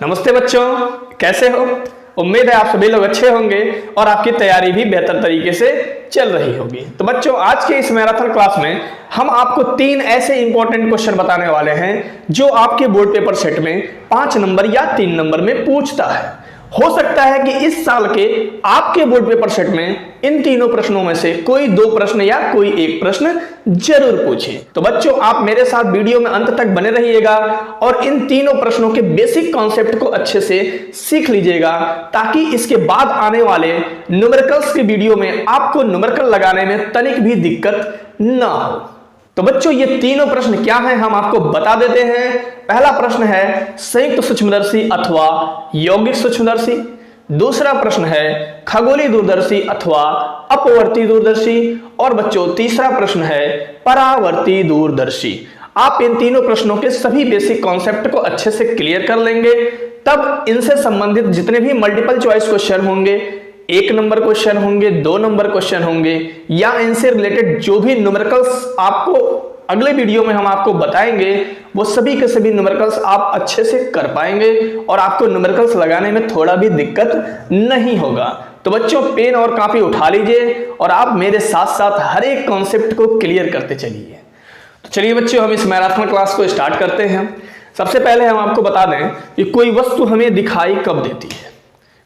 नमस्ते बच्चों, कैसे हो? उम्मीद है आप सभी लोग अच्छे होंगे और आपकी तैयारी भी बेहतर तरीके से चल रही होगी। तो बच्चों, आज के इस मैराथन क्लास में हम आपको 3 ऐसे इंपॉर्टेंट क्वेश्चन बताने वाले हैं जो आपके बोर्ड पेपर सेट में 5 नंबर या 3 नंबर में पूछता है। हो सकता है कि इस साल के आपके बोर्ड पेपर सेट में इन तीनों प्रश्नों में से कोई 2 प्रश्न या कोई एक प्रश्न जरूर पूछे। तो बच्चों, आप मेरे साथ वीडियो में अंत तक बने रहिएगा और इन तीनों प्रश्नों के बेसिक कॉन्सेप्ट को अच्छे से सीख लीजिएगा, ताकि इसके बाद आने वाले न्यूमेरिकल्स के वीडियो में आपको न्यूमेरिकल लगाने में तनिक भी दिक्कत ना हो। तो बच्चों, ये तीनों प्रश्न क्या हैं हम आपको बता देते हैं। पहला प्रश्न है संयुक्त सूक्ष्मदर्शी अथवा यौगिक सूक्ष्मदर्शी। दूसरा प्रश्न है खगोलीय दूरदर्शी अथवा अपवर्ती दूरदर्शी। और बच्चों, तीसरा प्रश्न है परावर्ती दूरदर्शी। आप इन तीनों प्रश्नों के सभी बेसिक कॉन्सेप्ट को अच्छे से क्लियर कर लेंगे, तब इनसे संबंधित जितने भी मल्टीपल चॉइस क्वेश्चन होंगे, 1 नंबर क्वेश्चन होंगे, 2 नंबर क्वेश्चन होंगे, या इनसे रिलेटेड जो भी न्यूमेरिकल्स आपको अगले वीडियो में हम आपको बताएंगे, वो सभी के सभी न्यूमेरिकल्स आप अच्छे से कर पाएंगे और आपको न्यूमेरिकल्स लगाने में थोड़ा भी दिक्कत नहीं होगा। तो बच्चों, पेन और कॉपी उठा लीजिए और आप मेरे साथ साथ हर एक कॉन्सेप्ट को क्लियर करते चलिए। तो चलिए बच्चों, हम इस मैराथन क्लास को स्टार्ट करते हैं। सबसे पहले हम आपको बता दें कि कोई वस्तु हमें दिखाई कब देती है।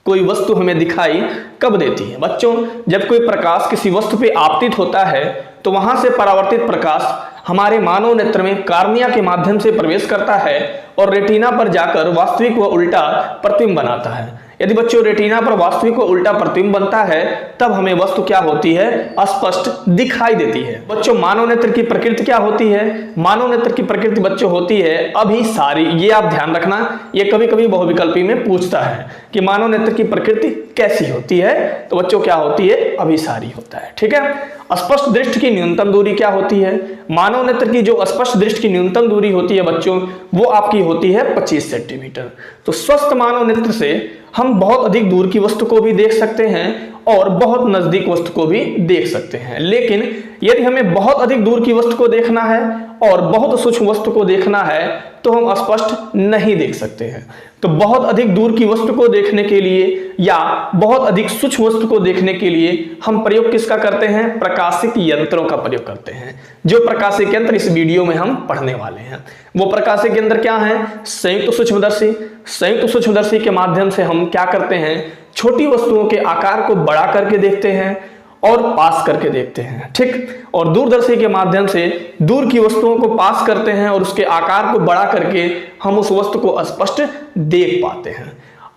कोई वस्तु हमें दिखाई कब देती है? बच्चों, जब कोई प्रकाश किसी वस्तु पे आपतित होता है तो वहां से परावर्तित प्रकाश हमारे मानव नेत्र में कार्निया के माध्यम से प्रवेश करता है और रेटिना पर जाकर वास्तविक व उल्टा प्रतिबिंब बनाता है। यदि बच्चों रेटिना पर वास्तविक व उल्टा प्रतिबिंब बनता है, तब हमें वस्तु क्या होती है? स्पष्ट दिखाई देती है। बच्चों, मानव नेत्र की प्रकृति क्या होती है? मानव नेत्र की प्रकृति बच्चों होती है अभिसारी। ये आप ध्यान रखना, ये कभी कभी बहुविकल्पी में पूछता है कि मानव नेत्र की प्रकृति कैसी होती है। तो बच्चों, क्या होती है? अभिसारी होता है। ठीक है। स्पष्ट दृष्टि की न्यूनतम दूरी क्या होती है? मानव नेत्र की जो स्पष्ट दृष्टि की न्यूनतम दूरी होती है बच्चों, वो आपकी होती है 25 सेंटीमीटर। तो स्वस्थ मानव नेत्र से हम बहुत अधिक दूर की वस्तु को भी देख सकते हैं और बहुत नजदीक वस्तु को भी देख सकते हैं। लेकिन यदि हमें बहुत अधिक दूर की वस्तु को देखना है और बहुत सूक्ष्म वस्तु को देखना है तो हम स्पष्ट नहीं देख सकते हैं। तो बहुत अधिक दूर की वस्तु को देखने के लिए या बहुत अधिक सूक्ष्म वस्तु को देखने के लिए हम प्रयोग किसका करते हैं? प्रकाशिक यंत्रों का प्रयोग करते हैं। जो प्रकाशिक यंत्र इस वीडियो में हम पढ़ने वाले हैं, वो प्रकाशिक यंत्र क्या है? संयुक्त सूक्ष्मदर्शी। संयुक्त सूक्ष्मदर्शी के माध्यम से हम क्या करते हैं? छोटी वस्तुओं के आकार को बड़ा करके देखते हैं और पास करके देखते हैं। ठीक। और दूरदर्शी के माध्यम से दूर की वस्तुओं को पास करते हैं और उसके आकार को बड़ा करके हम उस वस्तु को स्पष्ट देख पाते हैं।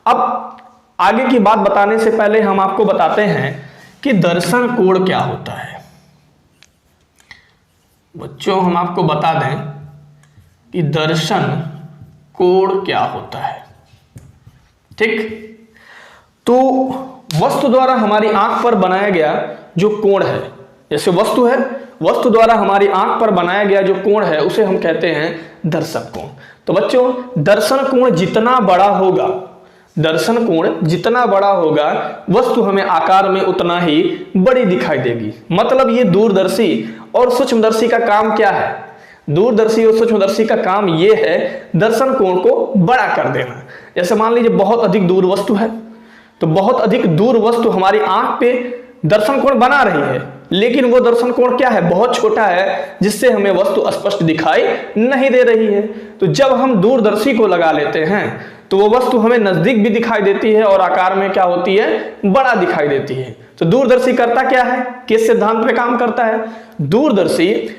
अब आगे की बात बताने से पहले हम आपको बताते हैं कि दर्शन कोण क्या होता है। बच्चों, हम आपको बता दें कि दर्शन कोण क्या होता है। ठीक। तो वस्तु द्वारा हमारी आंख पर बनाया गया जो कोण है, जैसे वस्तु है, वस्तु द्वारा हमारी आंख पर बनाया गया जो कोण है उसे हम कहते हैं दर्शन कोण। तो बच्चों, दर्शन कोण जितना बड़ा होगा, दर्शन कोण जितना बड़ा होगा, वस्तु हमें आकार में उतना ही बड़ी दिखाई देगी। मतलब ये दूरदर्शी और सूक्ष्मदर्शी का काम क्या है? दूरदर्शी और सूक्ष्मदर्शी का काम ये है दर्शन कोण को बड़ा कर देना। जैसे मान लीजिए बहुत अधिक दूर वस्तु है, तो बहुत अधिक दूर वस्तु हमारी आंख पे दर्शन कोण बना रही है, लेकिन वो दर्शन कोण क्या है? बहुत छोटा है, जिससे हमें वस्तु स्पष्ट दिखाई नहीं दे रही है। तो जब हम दूरदर्शी को लगा लेते हैं तो वो वस्तु हमें नजदीक भी दिखाई देती है और आकार में क्या होती है? बड़ा दिखाई देती है। तो दूरदर्शी करता क्या है? किस सिद्धांत पे काम करता है? दूरदर्शी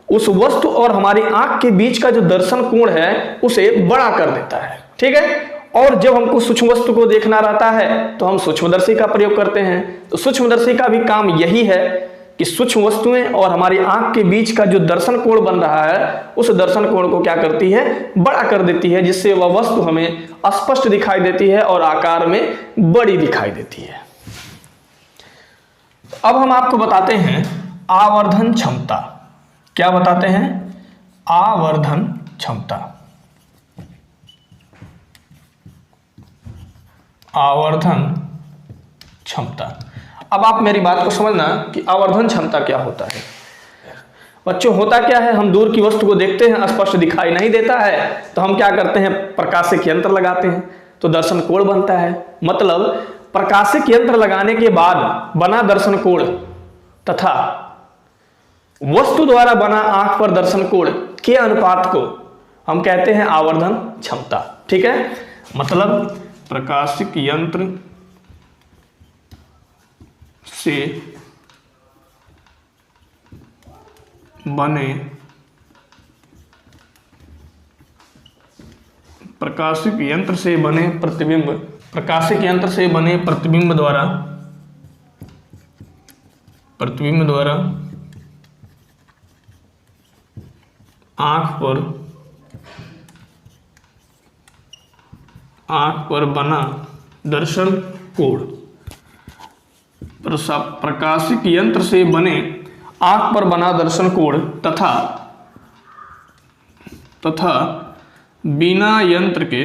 उस वस्तु और हमारी आंख के बीच का जो दर्शन कोण है उसे बड़ा कर देता है। ठीक है। और जब हमको सूक्ष्म वस्तु को देखना रहता है तो हम सूक्ष्मदर्शी का प्रयोग करते हैं। तो सूक्ष्मदर्शी का भी काम यही है कि सूक्ष्म वस्तुएं और हमारी आंख के बीच का जो दर्शन कोण बन रहा है उस दर्शन कोण को क्या करती है? बड़ा कर देती है, जिससे वह वस्तु हमें स्पष्ट दिखाई देती है और आकार में बड़ी दिखाई देती है। अब हम आपको बताते हैं आवर्धन क्षमता। क्या बताते हैं? आवर्धन क्षमता। आवर्धन क्षमता। अब आप मेरी बात को समझना कि आवर्धन क्षमता क्या होता है। बच्चों, होता क्या है? हम दूर की वस्तु को देखते हैं, स्पष्ट दिखाई नहीं देता है, तो हम क्या करते हैं? प्रकाशिक यंत्र लगाते हैं। तो दर्शन कोण बनता है। मतलब प्रकाशिक यंत्र लगाने के बाद बना दर्शन कोण तथा वस्तु द्वारा बना आंख पर दर्शन कोण के अनुपात को हम कहते हैं आवर्धन क्षमता। ठीक है, मतलब प्रकाशिक यंत्र से बने प्रकाशिक यंत्र से बने प्रतिबिंब, प्रकाशिक यंत्र से बने प्रतिबिंब द्वारा आंख पर बना दर्शन कोण, प्रकाशिक यंत्र से बने आंख पर बना दर्शन कोण तथा बिना यंत्र के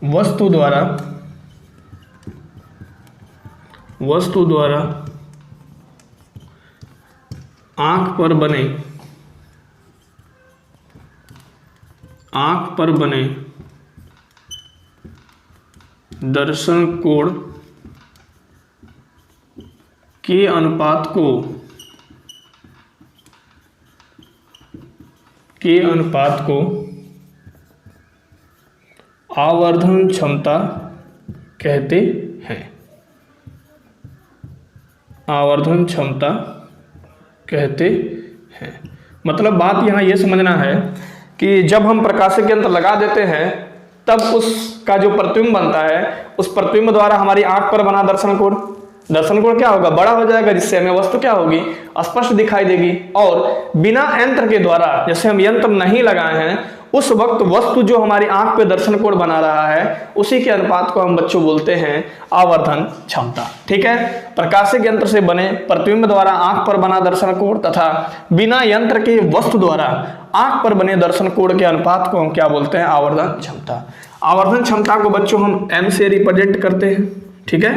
वस्तु द्वारा आंख पर बने दर्शन कोण के अनुपात को आवर्धन क्षमता कहते हैं। आवर्धन क्षमता कहते हैं। मतलब बात यहाँ ये समझना है कि जब हम प्रकाशिक यंत्र लगा देते हैं तब उसका जो प्रतिबिंब बनता है उस प्रतिबिंब द्वारा हमारी आंख पर बना दर्शन कोण क्या होगा, बड़ा हो जाएगा, जिससे हमें वस्तु क्या होगी, स्पष्ट दिखाई देगी। और बिना यंत्र के द्वारा, जैसे हम यंत्र नहीं लगाए हैं, उस वक्त वस्तु जो हमारी आंख पे दर्शन कोण बना रहा है उसी के अनुपात को हम बच्चों बोलते हैं आवर्धन क्षमता। ठीक है, प्रकाशिक यंत्र से बने प्रतिबिंब द्वारा आंख पर बना दर्शन कोण तथा बिना यंत्र के वस्तु द्वारा आंख पर बने दर्शन कोण के अनुपात को हम क्या बोलते हैं, आवर्धन क्षमता। आवर्धन क्षमता को बच्चों हम m से रिप्रेजेंट करते हैं। ठीक है,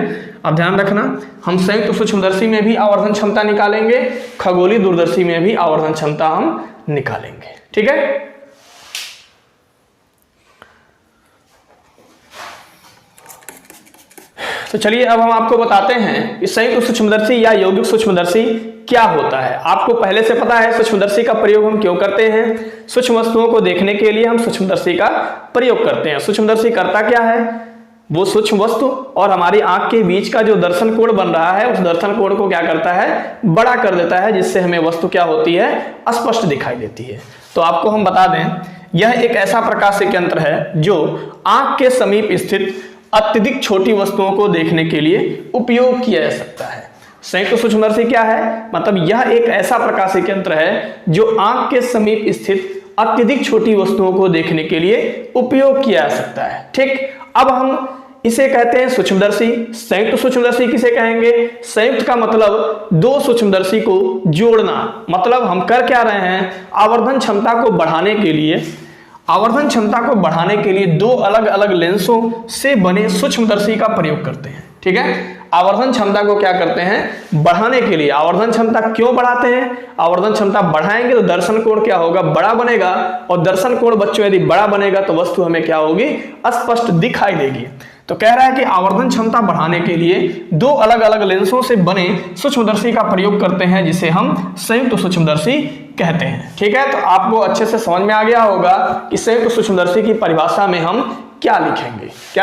अब ध्यान रखना, हम संयुक्त सूक्ष्मदर्शी में भी आवर्धन क्षमता निकालेंगे, खगोलीय दूरदर्शी में भी आवर्धन क्षमता हम निकालेंगे। ठीक है, तो चलिए अब हम आपको बताते हैं कि संयुक्त सूक्ष्मदर्शी या यौगिक सूक्ष्मदर्शी क्या होता है। आपको पहले से पता है सूक्ष्मदर्शी का प्रयोग हम क्यों करते हैं, सूक्ष्म वस्तुओं को देखने के लिए हम सूक्ष्मदर्शी का प्रयोग करते हैं। सूक्ष्मदर्शी करता क्या है, वो सूक्ष्म वस्तु और हमारी आंख के बीच का जो दर्शन कोण बन रहा है उस दर्शन कोण को क्या करता है, बड़ा कर देता है, जिससे हमें वस्तु क्या होती है, स्पष्ट दिखाई देती है। तो आपको हम बता दें, यह एक ऐसा प्रकाशिक यंत्र है जो आंख के समीप स्थित अत्यधिक छोटी वस्तुओं को देखने के लिए उपयोग किया जा सकता है। संयुक्त सूक्ष्मदर्शी क्या है, मतलब यह एक ऐसा प्रकाशिक यंत्र है जो आंख के समीप स्थित अत्यधिक छोटी वस्तुओं को देखने के लिए उपयोग किया जा सकता है। ठीक, अब हम इसे कहते हैं सूक्ष्मदर्शी। संयुक्त सूक्ष्मदर्शी किसे कहेंगे, संयुक्त का मतलब दो सूक्ष्मदर्शी को जोड़ना। मतलब हम कर क्या रहे हैं, आवर्धन क्षमता को बढ़ाने के लिए दो अलग अलग लेंसों से बने सूक्ष्मदर्शी का प्रयोग करते हैं। ठीक है, आवर्धन क्षमता को क्या करते हैं, बढ़ाने के लिए। आवर्धन क्षमता क्यों बढ़ाते हैं, आवर्धन क्षमता बढ़ाएंगे तो दर्शन कोण क्या होगा, बड़ा बनेगा, और दर्शन कोण बच्चों यदि बड़ा बनेगा तो वस्तु हमें क्या होगी, स्पष्ट दिखाई देगी। तो कह रहा है कि आवर्धन क्षमता बढ़ाने के लिए दो अलग अलग लेंसों से बने सूक्ष्मदर्शी का प्रयोग करते हैं, जिसे हम संयुक्त सूक्ष्मदर्शी कहते हैं। ठीक है, तो आपको अच्छे से समझ में आ गया होगा कि संयुक्त सूक्ष्मदर्शी की परिभाषा में हम क्या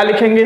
लिखेंगे।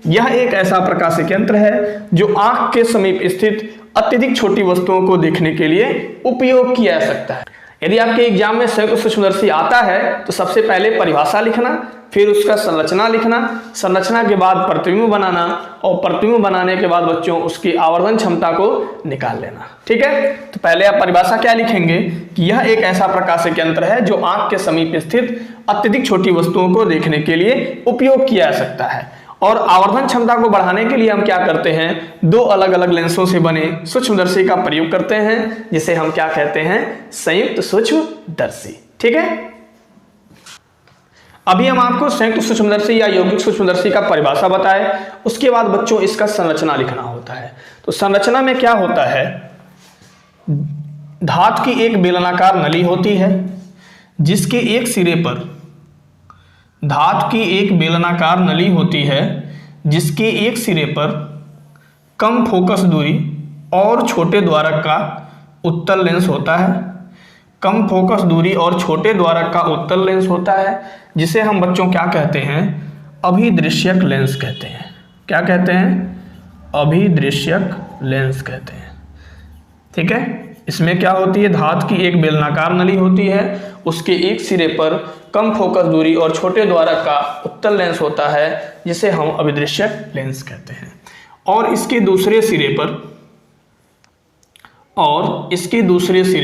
यह एक ऐसा प्रकाशिक यंत्र है जो आंख के समीप स्थित अत्यधिक छोटी वस्तुओं को देखने के लिए उपयोग किया जा सकता है। यदि आपके एग्जाम में संयुक्त सूक्ष्मदर्शी आता है तो सबसे पहले परिभाषा लिखना, फिर उसका संरचना लिखना, संरचना के बाद प्रतिबिंब बनाना, और प्रतिबिंब बनाने के बाद बच्चों उसकी आवर्धन क्षमता को निकाल लेना। ठीक है, तो पहले आप परिभाषा क्या लिखेंगे कि यह एक ऐसा प्रकाशिक यंत्र है जो आंख के समीप स्थित अत्यधिक छोटी वस्तुओं को देखने के लिए उपयोग किया जा सकता है। और आवर्धन क्षमता को बढ़ाने के लिए हम क्या करते हैं, दो अलग अलग लेंसों से बने सूक्ष्मदर्शी का प्रयोग करते हैं, जिसे हम क्या कहते हैं, संयुक्त सूक्ष्मदर्शी। ठीक है, अभी हम आपको संयुक्त सूक्ष्मदर्शी या यौगिक सूक्ष्मदर्शी का परिभाषा बताए, उसके बाद बच्चों इसका संरचना लिखना होता है। तो संरचना में क्या होता है, धातु की एक बेलनाकार नली होती है जिसके एक सिरे पर, धातु की एक बेलनाकार नली होती है जिसके एक सिरे पर कम फोकस दूरी और छोटे द्वारक का उत्तल लेंस होता है। कम फोकस दूरी और छोटे द्वारक का उत्तल लेंस होता है जिसे हम बच्चों क्या कहते हैं, अभिदृश्यक लेंस कहते हैं। क्या कहते हैं? अभिदृश्यक लेंस कहते हैं। ठीक है, इसमें क्या होती है, धातु की एक बेलनाकार नली होती है, उसके एक सिरे पर कम फोकस दूरी और छोटे द्वारक का उत्तल लेंस होता है जिसे हम अभिदृश्यक लेंस कहते हैं। और इसके दूसरे सिरे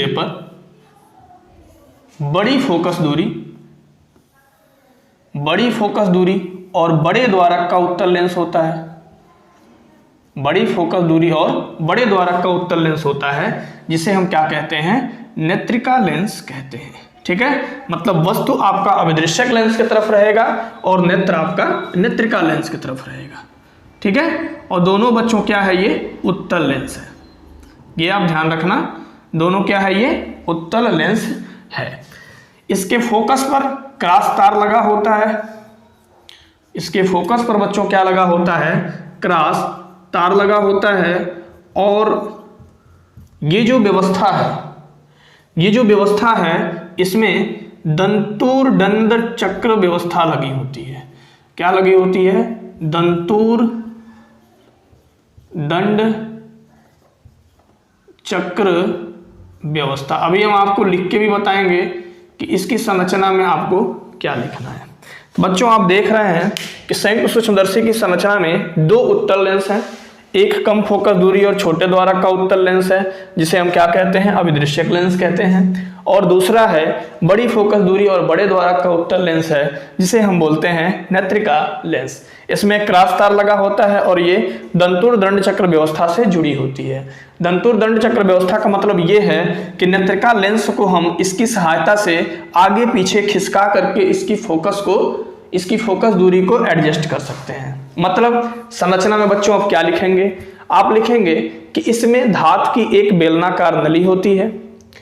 पर बड़ी फोकस दूरी और बड़े द्वारक का उत्तल लेंस होता है। बड़ी फोकस दूरी और बड़े द्वारक का उत्तल लेंस होता है जिसे हम क्या कहते हैं, नेत्रिका लेंस कहते हैं। ठीक है, मतलब वस्तु आपका अभिदृश्यक लेंस की तरफ रहेगा और नेत्र आपका नेत्रिका लेंस की तरफ रहेगा। ठीक है, और दोनों बच्चों क्या है, ये उत्तल लेंस है। ये आप ध्यान रखना, दोनों क्या है, ये उत्तल लेंस है। इसके फोकस पर क्रॉस तार लगा होता है। इसके फोकस पर बच्चों क्या लगा होता है, क्रॉस तार लगा होता है। और ये जो व्यवस्था है इसमें दंतुर दंड चक्र व्यवस्था लगी होती है। क्या लगी होती है, दंतुर दंड चक्र व्यवस्था। अभी हम आपको लिख के भी बताएंगे कि इसकी संरचना में आपको क्या लिखना है। तो बच्चों आप देख रहे हैं कि संयुक्त सूक्ष्मदर्शी की संरचना में दो उत्तल लेंस हैं। एक कम फोकस दूरी और छोटे द्वारक का उत्तल लेंस है जिसे हम क्या कहते हैं, अभिदृश्यक लेंस कहते हैं। और दूसरा है बड़ी फोकस दूरी और बड़े द्वारक का उत्तल लेंस है जिसे हम बोलते हैं नेत्रिका लेंस। इसमें क्रॉस तार लगा होता है और ये दंतुर दंड चक्र व्यवस्था से जुड़ी होती है। दंतुर दंड चक्र व्यवस्था का मतलब ये है कि नेत्रिका लेंस को हम इसकी सहायता से आगे पीछे खिसका करके इसकी फोकस दूरी को एडजस्ट कर सकते हैं। मतलब संरचना में बच्चों आप क्या लिखेंगे, आप लिखेंगे कि इसमें धातु की एक बेलनाकार नली होती है।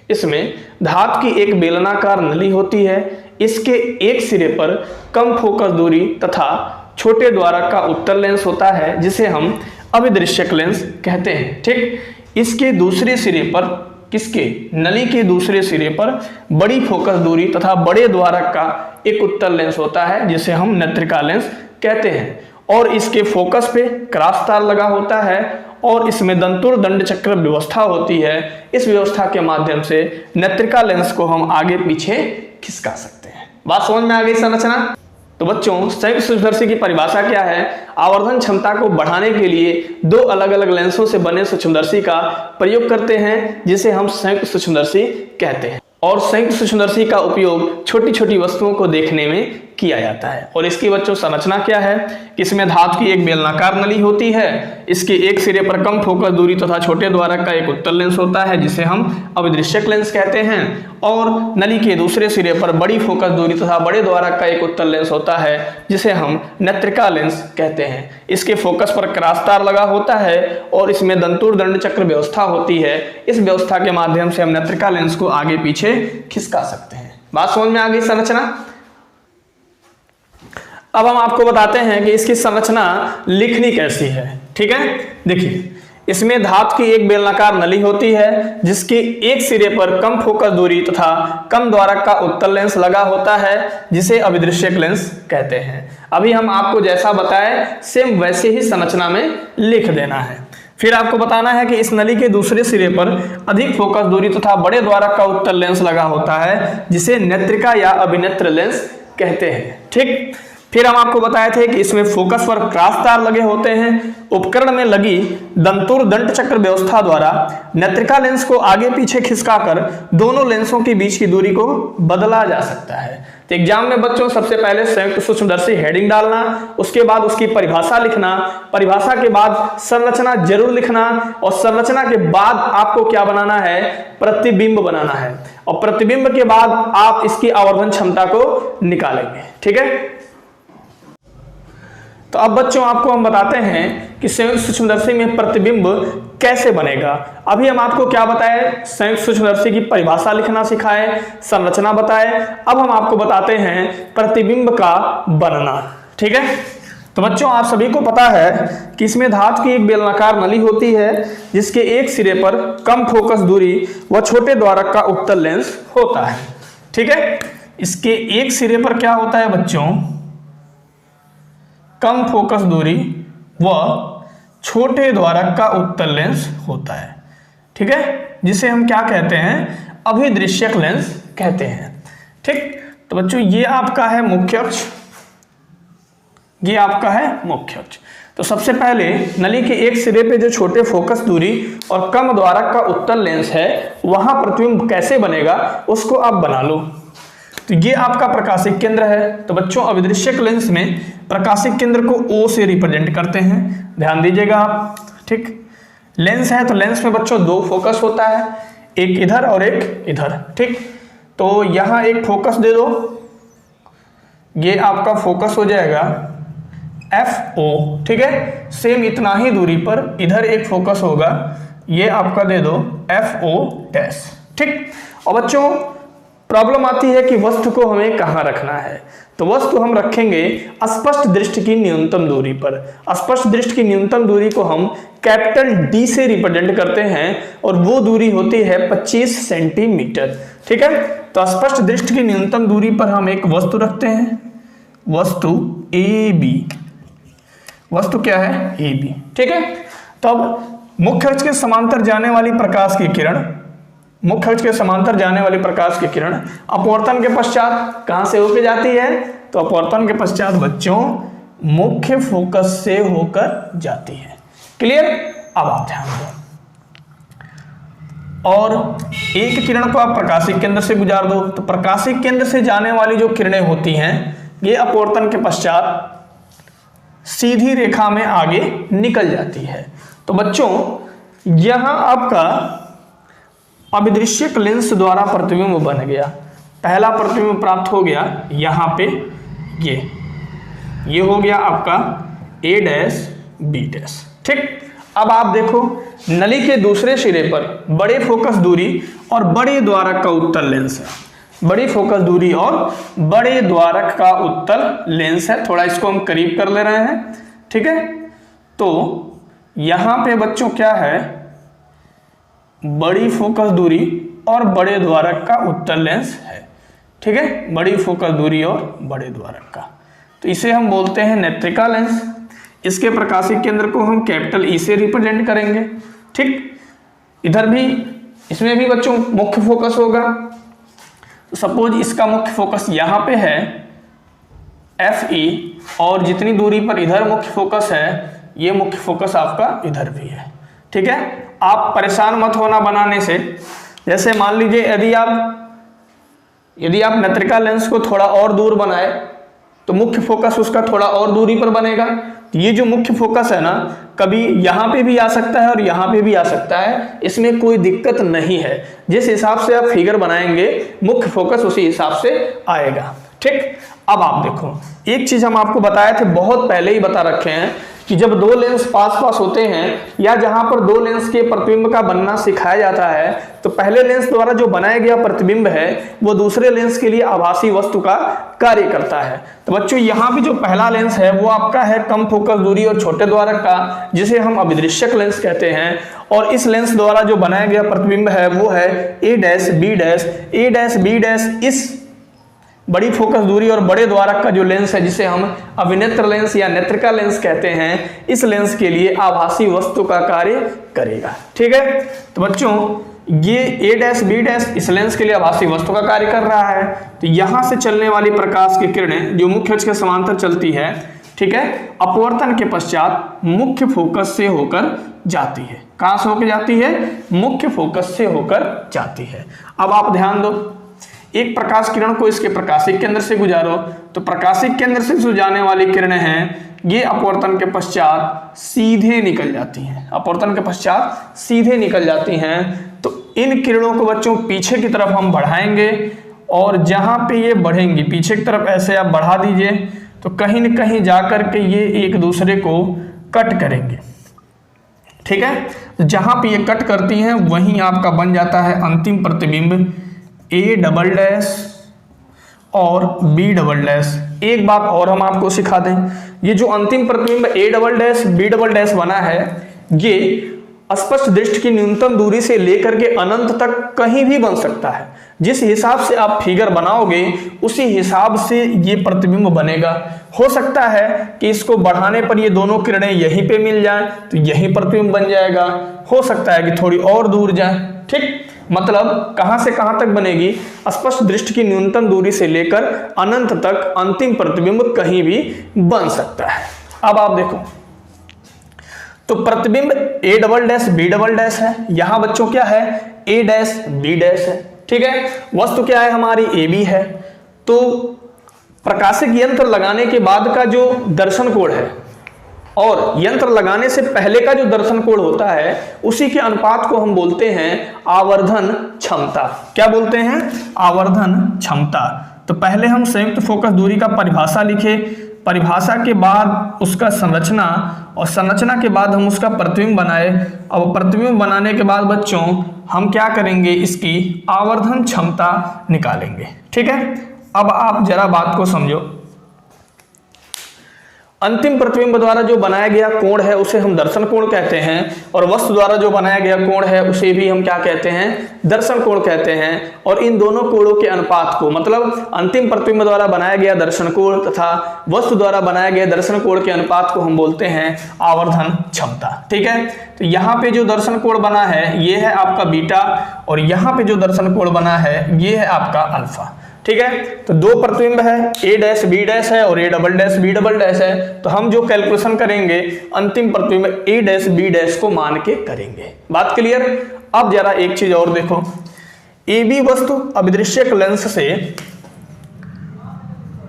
इसमें धातु की एक बेलनाकार नली होती है। इसके एक सिरे पर कम फोकस दूरी तथा छोटे द्वारक का उत्तल लेंस होता है जिसे हम अभिदृश्यक लेंस कहते हैं। ठीक, इसके दूसरे सिरे पर, किसके, नली के दूसरे सिरे पर बड़ी फोकस दूरी तथा बड़े द्वारक का एक उत्तल लेंस होता है जिसे हम नेत्रिका लेंस कहते हैं। और इसके फोकस पे क्रॉस तार लगा होता है और इसमें दंतुर दंड चक्र व्यवस्था होती है। इस व्यवस्था के माध्यम से नेत्रिका लेंस को हम आगे पीछे खिसका सकते हैं। बात समझ में आ गई संरचना? तो बच्चों संयुक्त सूक्ष्मदर्शी की परिभाषा क्या है, आवर्धन क्षमता को बढ़ाने के लिए दो अलग अलग लेंसों से बने सूक्ष्मदर्शी का प्रयोग करते हैं जिसे हम संयुक्त सूक्ष्मदर्शी कहते हैं। और संयुक्त सूक्ष्मदर्शी का उपयोग छोटी छोटी वस्तुओं को देखने में किया जाता है। और इसकी बच्चों संरचना क्या है, इसमें धातु की एक बेलनाकार नली होती है। इसके एक सिरे पर कम फोकस दूरी तथा छोटे द्वारक का एक उत्तल लेंस होता है जिसे हम अभिदृश्यक लेंस कहते हैं। और नली के दूसरे सिरे पर बड़ी फोकस दूरी तथा बड़े द्वारक का एक उत्तल लेंस होता है जिसे हम नेत्रिका लेंस कहते हैं। इसके फोकस पर क्रॉस तार लगा होता है और इसमें दंतुर दंड चक्र व्यवस्था होती है। इस व्यवस्था के माध्यम से हम नेत्रिका लेंस को आगे पीछे खिसका सकते हैं। बात समझ में आ गई संरचना? अब हम आपको बताते हैं कि इसकी संरचना लिखनी कैसी है। ठीक है, देखिए इसमें धातु की एक बेलनाकार नली होती है जिसके एक सिरे पर कम फोकस दूरी तथा कम द्वारक का उत्तल लेंस लगा होता है जिसे अभिदृश्यक लेंस कहते हैं। अभी हम आपको जैसा बताए सेम वैसे ही संरचना में लिख देना है। फिर आपको बताना है कि इस नली के दूसरे सिरे पर अधिक फोकस दूरी तथा बड़े द्वारक का उत्तल लेंस लगा होता है जिसे नेत्रिका या अभिनेत्र लेंस कहते हैं। ठीक, फिर हम आपको बताए थे कि इसमें फोकस पर क्रॉस तार लगे होते हैं। उपकरण में लगी दंतुर दंड चक्र व्यवस्था द्वारा नेत्रिका लेंस को आगे पीछे खिसकाकर दोनों लेंसों के बीच की दूरी को बदला जा सकता है। तो एग्जाम में बच्चों सबसे पहले संयुक्त सूक्ष्मदर्शी हेडिंग डालना, उसके बाद उसकी परिभाषा लिखना, परिभाषा के बाद संरचना जरूर लिखना और संरचना के बाद आपको क्या बनाना है, प्रतिबिंब बनाना है। और प्रतिबिंब के बाद आप इसकी आवर्धन क्षमता को निकालेंगे। ठीक है, तो अब बच्चों आपको हम बताते हैं कि संयुक्त सूक्ष्मदर्शी में प्रतिबिंब कैसे बनेगा। अभी हम आपको क्या बताए, संयुक्त सूक्ष्मदर्शी की परिभाषा लिखना सिखाए, संरचना बताए। अब हम आपको बताते हैं प्रतिबिंब का बनना। ठीक है, तो बच्चों आप सभी को पता है कि इसमें धातु की एक बेलनाकार नली होती है जिसके एक सिरे पर कम फोकस दूरी व छोटे द्वारक का उत्तल लेंस होता है। ठीक है, इसके एक सिरे पर क्या होता है बच्चों, कम फोकस दूरी व छोटे द्वारक का उत्तल लेंस होता है। ठीक है, जिसे हम क्या कहते हैं, अभिदृश्यक लेंस कहते हैं। ठीक, तो बच्चों ये आपका है मुख्य अक्ष, ये आपका है मुख्य अक्ष। तो सबसे पहले नली के एक सिरे पे जो छोटे फोकस दूरी और कम द्वारक का उत्तल लेंस है वहां प्रतिबिंब कैसे बनेगा उसको आप बना लो। तो ये आपका प्रकाशिक केंद्र है। तो बच्चों अभिदृश्यक लेंस में प्रकाशिक केंद्र को O से रिप्रेजेंट करते हैं, ध्यान दीजिएगा आप। ठीक, लेंस है तो लेंस में बच्चों दो फोकस होता है, एक इधर और एक इधर। ठीक, तो यहां एक फोकस दे दो, ये आपका फोकस हो जाएगा FO। ठीक है, सेम इतना ही दूरी पर इधर एक फोकस होगा, ये आपका दे दो FO डैश। ठीक, और बच्चों प्रॉब्लम आती है कि वस्तु को हमें कहाँ रखना है। तो वस्तु हम रखेंगे स्पष्ट दृष्टि की न्यूनतम दूरी पर। स्पष्ट दृष्टि की न्यूनतम दूरी को हम कैपिटल D से रिप्रेजेंट करते हैं और वो दूरी होती है 25 सेंटीमीटर। ठीक है, तो स्पष्ट दृष्टि की न्यूनतम दूरी पर हम एक वस्तु रखते हैं, वस्तु AB। वस्तु क्या है, AB। ठीक है, तो अब मुख्य अक्ष के समांतर जाने वाली प्रकाश की किरण, मुख्य अक्ष के समांतर जाने वाली प्रकाश की किरण अपवर्तन के पश्चात कहां से होकर जाती है, तो अपवर्तन के पश्चात बच्चों मुख्य फोकस से होकर जाती है। क्लियर, अब आप ध्यान दो। और एक किरण को आप प्रकाशिक केंद्र से गुजार दो, तो प्रकाशिक केंद्र से जाने वाली जो किरणें होती हैं ये अपवर्तन के पश्चात सीधी रेखा में आगे निकल जाती है। तो बच्चों यहां आपका अभिदृश्यक लेंस द्वारा प्रतिबिंब बन गया, पहला प्रतिबिंब प्राप्त हो गया यहां पे, ये हो गया आपका A डैश B डैश। ठीक, अब आप देखो नली के दूसरे सिरे पर बड़े फोकस दूरी और बड़े द्वारक का उत्तल लेंस है, बड़ी फोकस दूरी और बड़े द्वारक का उत्तल लेंस है। थोड़ा इसको हम करीब कर ले रहे हैं। ठीक है, तो यहां पे बच्चों क्या है, बड़ी फोकस दूरी और बड़े द्वारक का उत्तल लेंस है। ठीक है, बड़ी फोकस दूरी और बड़े द्वारक का, तो इसे हम बोलते हैं नेत्रिका लेंस। इसके प्रकाशिक केंद्र को हम कैपिटल E से रिप्रेजेंट करेंगे। ठीक, इधर भी, इसमें भी बच्चों मुख्य फोकस होगा। तो सपोज इसका मुख्य फोकस यहाँ पे है FE और जितनी दूरी पर इधर मुख्य फोकस है ये मुख्य फोकस आपका इधर भी है। ठीक है, आप परेशान मत होना बनाने से। जैसे मान लीजिए यदि आप नेत्रिका लेंस को थोड़ा और दूर बनाए तो मुख्य फोकस उसका थोड़ा और दूरी पर बनेगा। ये जो मुख्य फोकस है ना, कभी यहाँ पे भी आ सकता है और यहाँ पे भी आ सकता है, इसमें कोई दिक्कत नहीं है। जिस हिसाब से आप फिगर बनाएंगे मुख्य फोकस उसी हिसाब से आएगा। ठीक, अब आप देखो एक चीज हम आपको बताए थे, बहुत पहले ही बता रखे हैं कि जब दो लेंस पास पास होते हैं या जहां पर दो लेंस के प्रतिबिंब का बनना सिखाया जाता है तो पहले लेंस द्वारा जो बनाया गया प्रतिबिंब है वो दूसरे लेंस के लिए आभासी वस्तु का कार्य करता है। तो बच्चों यहाँ भी जो पहला लेंस है वो आपका है कम फोकस दूरी और छोटे द्वारक का, जिसे हम अभिदृश्यक लेंस कहते हैं। और इस लेंस द्वारा जो बनाया गया प्रतिबिंब है वो है A dash B dash. A dash B dash इस बड़ी फोकस दूरी और बड़े द्वारक का जो लेंस है जिसे हम अभिनेत्र लेंस या नेत्रिका लेंस कहते हैं, इस लेंस के लिए आभासी वस्तु का कार्य करेगा। ठीक है, तो बच्चों ये A डैश B डैश इस लेंस के लिए आभासी वस्तु का कार्य कर रहा है। तो यहां से चलने वाली प्रकाश की किरणें जो मुख्य अक्ष के समांतर चलती है, ठीक है, अपवर्तन के पश्चात मुख्य फोकस से होकर जाती है। कहां से होकर जाती है? मुख्य फोकस से होकर जाती है। अब आप ध्यान दो, एक प्रकाश किरण को इसके प्रकाशिक केंद्र से गुजारो तो प्रकाशिक केंद्र से जो जाने वाली किरणें हैं ये अपवर्तन के पश्चात सीधे निकल जाती हैं। अपवर्तन के पश्चात सीधे निकल जाती हैं। तो इन किरणों को बच्चों पीछे की तरफ हम बढ़ाएंगे और जहां पे ये बढ़ेंगी पीछे की तरफ ऐसे आप बढ़ा दीजिए तो कहीं न कहीं जा कर के ये एक दूसरे को कट करेंगे, ठीक है। जहां पे ये कट करती हैं वहीं आपका बन जाता है अंतिम प्रतिबिंब A डबल डैश और B डबल डैश। एक बात और हम आपको सिखा दें, ये जो अंतिम प्रतिबिंब A double dash B double dash बना है, ये स्पष्ट दृष्टि की न्यूनतम दूरी से लेकर के अनंत तक कहीं भी बन सकता है। जिस हिसाब से आप फिगर बनाओगे उसी हिसाब से ये प्रतिबिंब बनेगा। हो सकता है कि इसको बढ़ाने पर ये दोनों किरणें यहीं पे मिल जाएं तो यहीं प्रतिबिंब बन जाएगा, हो सकता है कि थोड़ी और दूर जाए, ठीक। मतलब कहां से कहां तक बनेगी, स्पष्ट दृष्टि की न्यूनतम दूरी से लेकर अनंत तक अंतिम प्रतिबिंब कहीं भी बन सकता है। अब आप देखो, तो प्रतिबिंब A double dash B double dash है, यहां बच्चों क्या है A डैश B डैश है, ठीक है। वस्तु क्या है हमारी AB है। तो प्रकाशिक यंत्र लगाने के बाद का जो दर्शन कोण है और यंत्र लगाने से पहले का जो दर्शन कोण होता है उसी के अनुपात को हम बोलते हैं आवर्धन क्षमता। क्या बोलते हैं, आवर्धन क्षमता। तो पहले हम संयुक्त फोकस दूरी का परिभाषा लिखे, परिभाषा के बाद उसका संरचना और संरचना के बाद हम उसका प्रतिबिंब बनाए। अब प्रतिबिंब बनाने के बाद बच्चों हम क्या करेंगे, इसकी आवर्धन क्षमता निकालेंगे, ठीक है। अब आप जरा बात को समझो, अंतिम प्रतिबिंब द्वारा जो बनाया गया कोण है उसे हम दर्शन कोण कहते हैं और वस्तु द्वारा जो बनाया गया कोण है उसे भी हम क्या कहते हैं, दर्शन कोण कहते हैं। और इन दोनों कोणों के अनुपात को, मतलब अंतिम प्रतिबिंब द्वारा बनाया गया दर्शन कोण तथा वस्तु द्वारा बनाया गया दर्शन कोण के अनुपात को हम बोलते हैं आवर्धन क्षमता, ठीक है। तो यहाँ पे जो दर्शन कोण बना है ये है आपका बीटा और यहाँ पे जो दर्शन कोण बना है ये है आपका अल्फा, ठीक है। तो दो प्रतिबिंब है, A डैश B डैश है और A double dash B double dash है। तो हम जो कैलकुलेशन करेंगे अंतिम प्रतिबिंब A डैश B डैश को मान के करेंगे। बात क्लियर। अब जरा एक चीज और देखो, AB वस्तु अभिदृश्यक लेंस से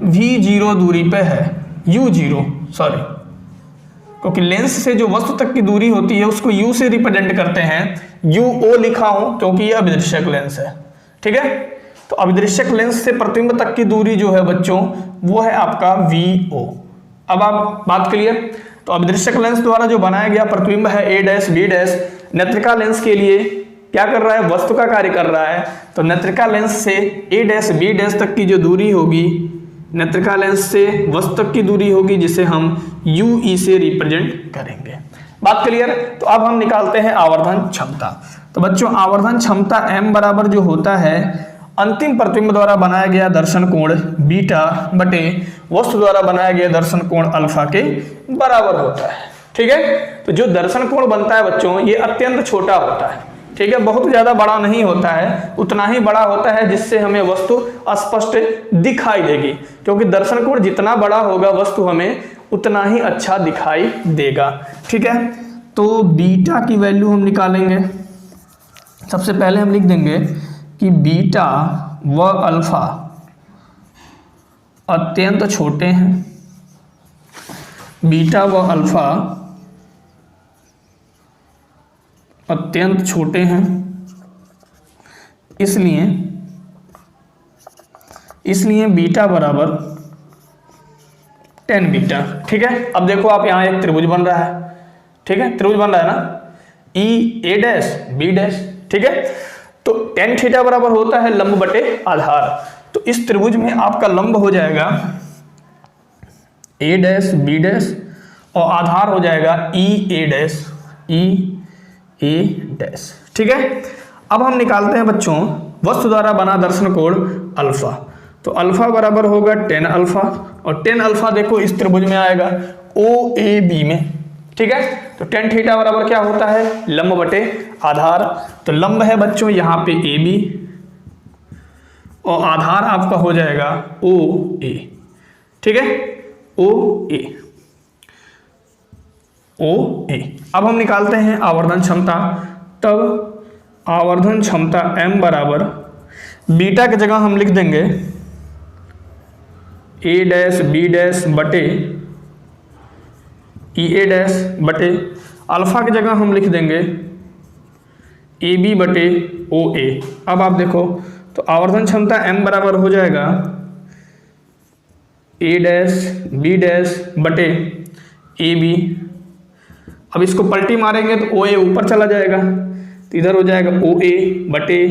V0 दूरी पे है, U0 सॉरी, क्योंकि लेंस से जो वस्तु तक की दूरी होती है उसको U से रिप्रेजेंट करते हैं, UO लिखा हूं क्योंकि यह अभिदृश्यक लेंस है, ठीक है। तो अभिदृश्यक लेंस से प्रतिबिंब तक की दूरी जो है बच्चों वो है आपका VO। अब आप बात क्लियर। तो अभिदृश्यक लेंस द्वारा जो बनाया गया प्रतिबिंब है A डैश B डैश, नेत्रिका लेंस के लिए क्या कर रहा है, वस्तु का कार्य कर रहा है। तो नेत्रिका लेंस से A डैश B डैश तक की जो दूरी होगी, नेत्रिका लेंस से वस्तु तक की दूरी होगी जिसे हम UE से रिप्रेजेंट करेंगे। बात क्लियर। तो अब हम निकालते हैं आवर्धन क्षमता। तो बच्चों आवर्धन क्षमता M बराबर जो होता है अंतिम प्रतिबिंब द्वारा बनाया गया दर्शन कोण बीटा बटे वस्तु द्वारा बनाया गया दर्शन कोण अल्फा के बराबर होता है, ठीक है। तो जो दर्शन कोण बनता है बच्चों ये अत्यंत छोटा होता है, ठीक है, बहुत ज्यादा बड़ा नहीं होता है, उतना ही बड़ा होता है जिससे हमें वस्तु स्पष्ट दिखाई देगी, क्योंकि दर्शन कोण जितना बड़ा होगा वस्तु हमें उतना ही अच्छा दिखाई देगा, ठीक है। तो बीटा की वैल्यू हम निकालेंगे। सबसे पहले हम लिख देंगे कि बीटा व अल्फा अत्यंत छोटे हैं, बीटा व अल्फा अत्यंत छोटे हैं, इसलिए बीटा बराबर 10 बीटा, ठीक है। अब देखो आप यहाँ एक त्रिभुज बन रहा है, ठीक है, त्रिभुज बन रहा है ना, A डैश B डैश, ठीक है। तो tan थीटा बराबर होता है लंब बटे आधार। तो इस त्रिभुज में आपका लंब हो जाएगा A डैश B डैश और आधार हो जाएगा EA डैश, ठीक है। अब हम निकालते हैं बच्चों वस्तु द्वारा बना दर्शन कोण अल्फा। तो अल्फा बराबर होगा 10 अल्फा और 10 अल्फा देखो इस त्रिभुज में आएगा OAB में, ठीक है। तो tan थीटा बराबर क्या होता है, लंब बटे आधार। तो लंब है बच्चों यहाँ पे AB और आधार आपका हो जाएगा OA, ठीक है, OA। अब हम निकालते हैं आवर्धन क्षमता। तब आवर्धन क्षमता M बराबर बीटा की जगह हम लिख देंगे A डैश B डैश बटे EA डैश बटे अल्फा की जगह हम लिख देंगे AB बटे OA। अब आप देखो तो आवर्धन क्षमता M बराबर हो जाएगा ए डैश बी डैश बटे ए बी। अब इसको पलटी मारेंगे तो ओ ए ऊपर चला जाएगा, तो इधर हो जाएगा ओ ए बटे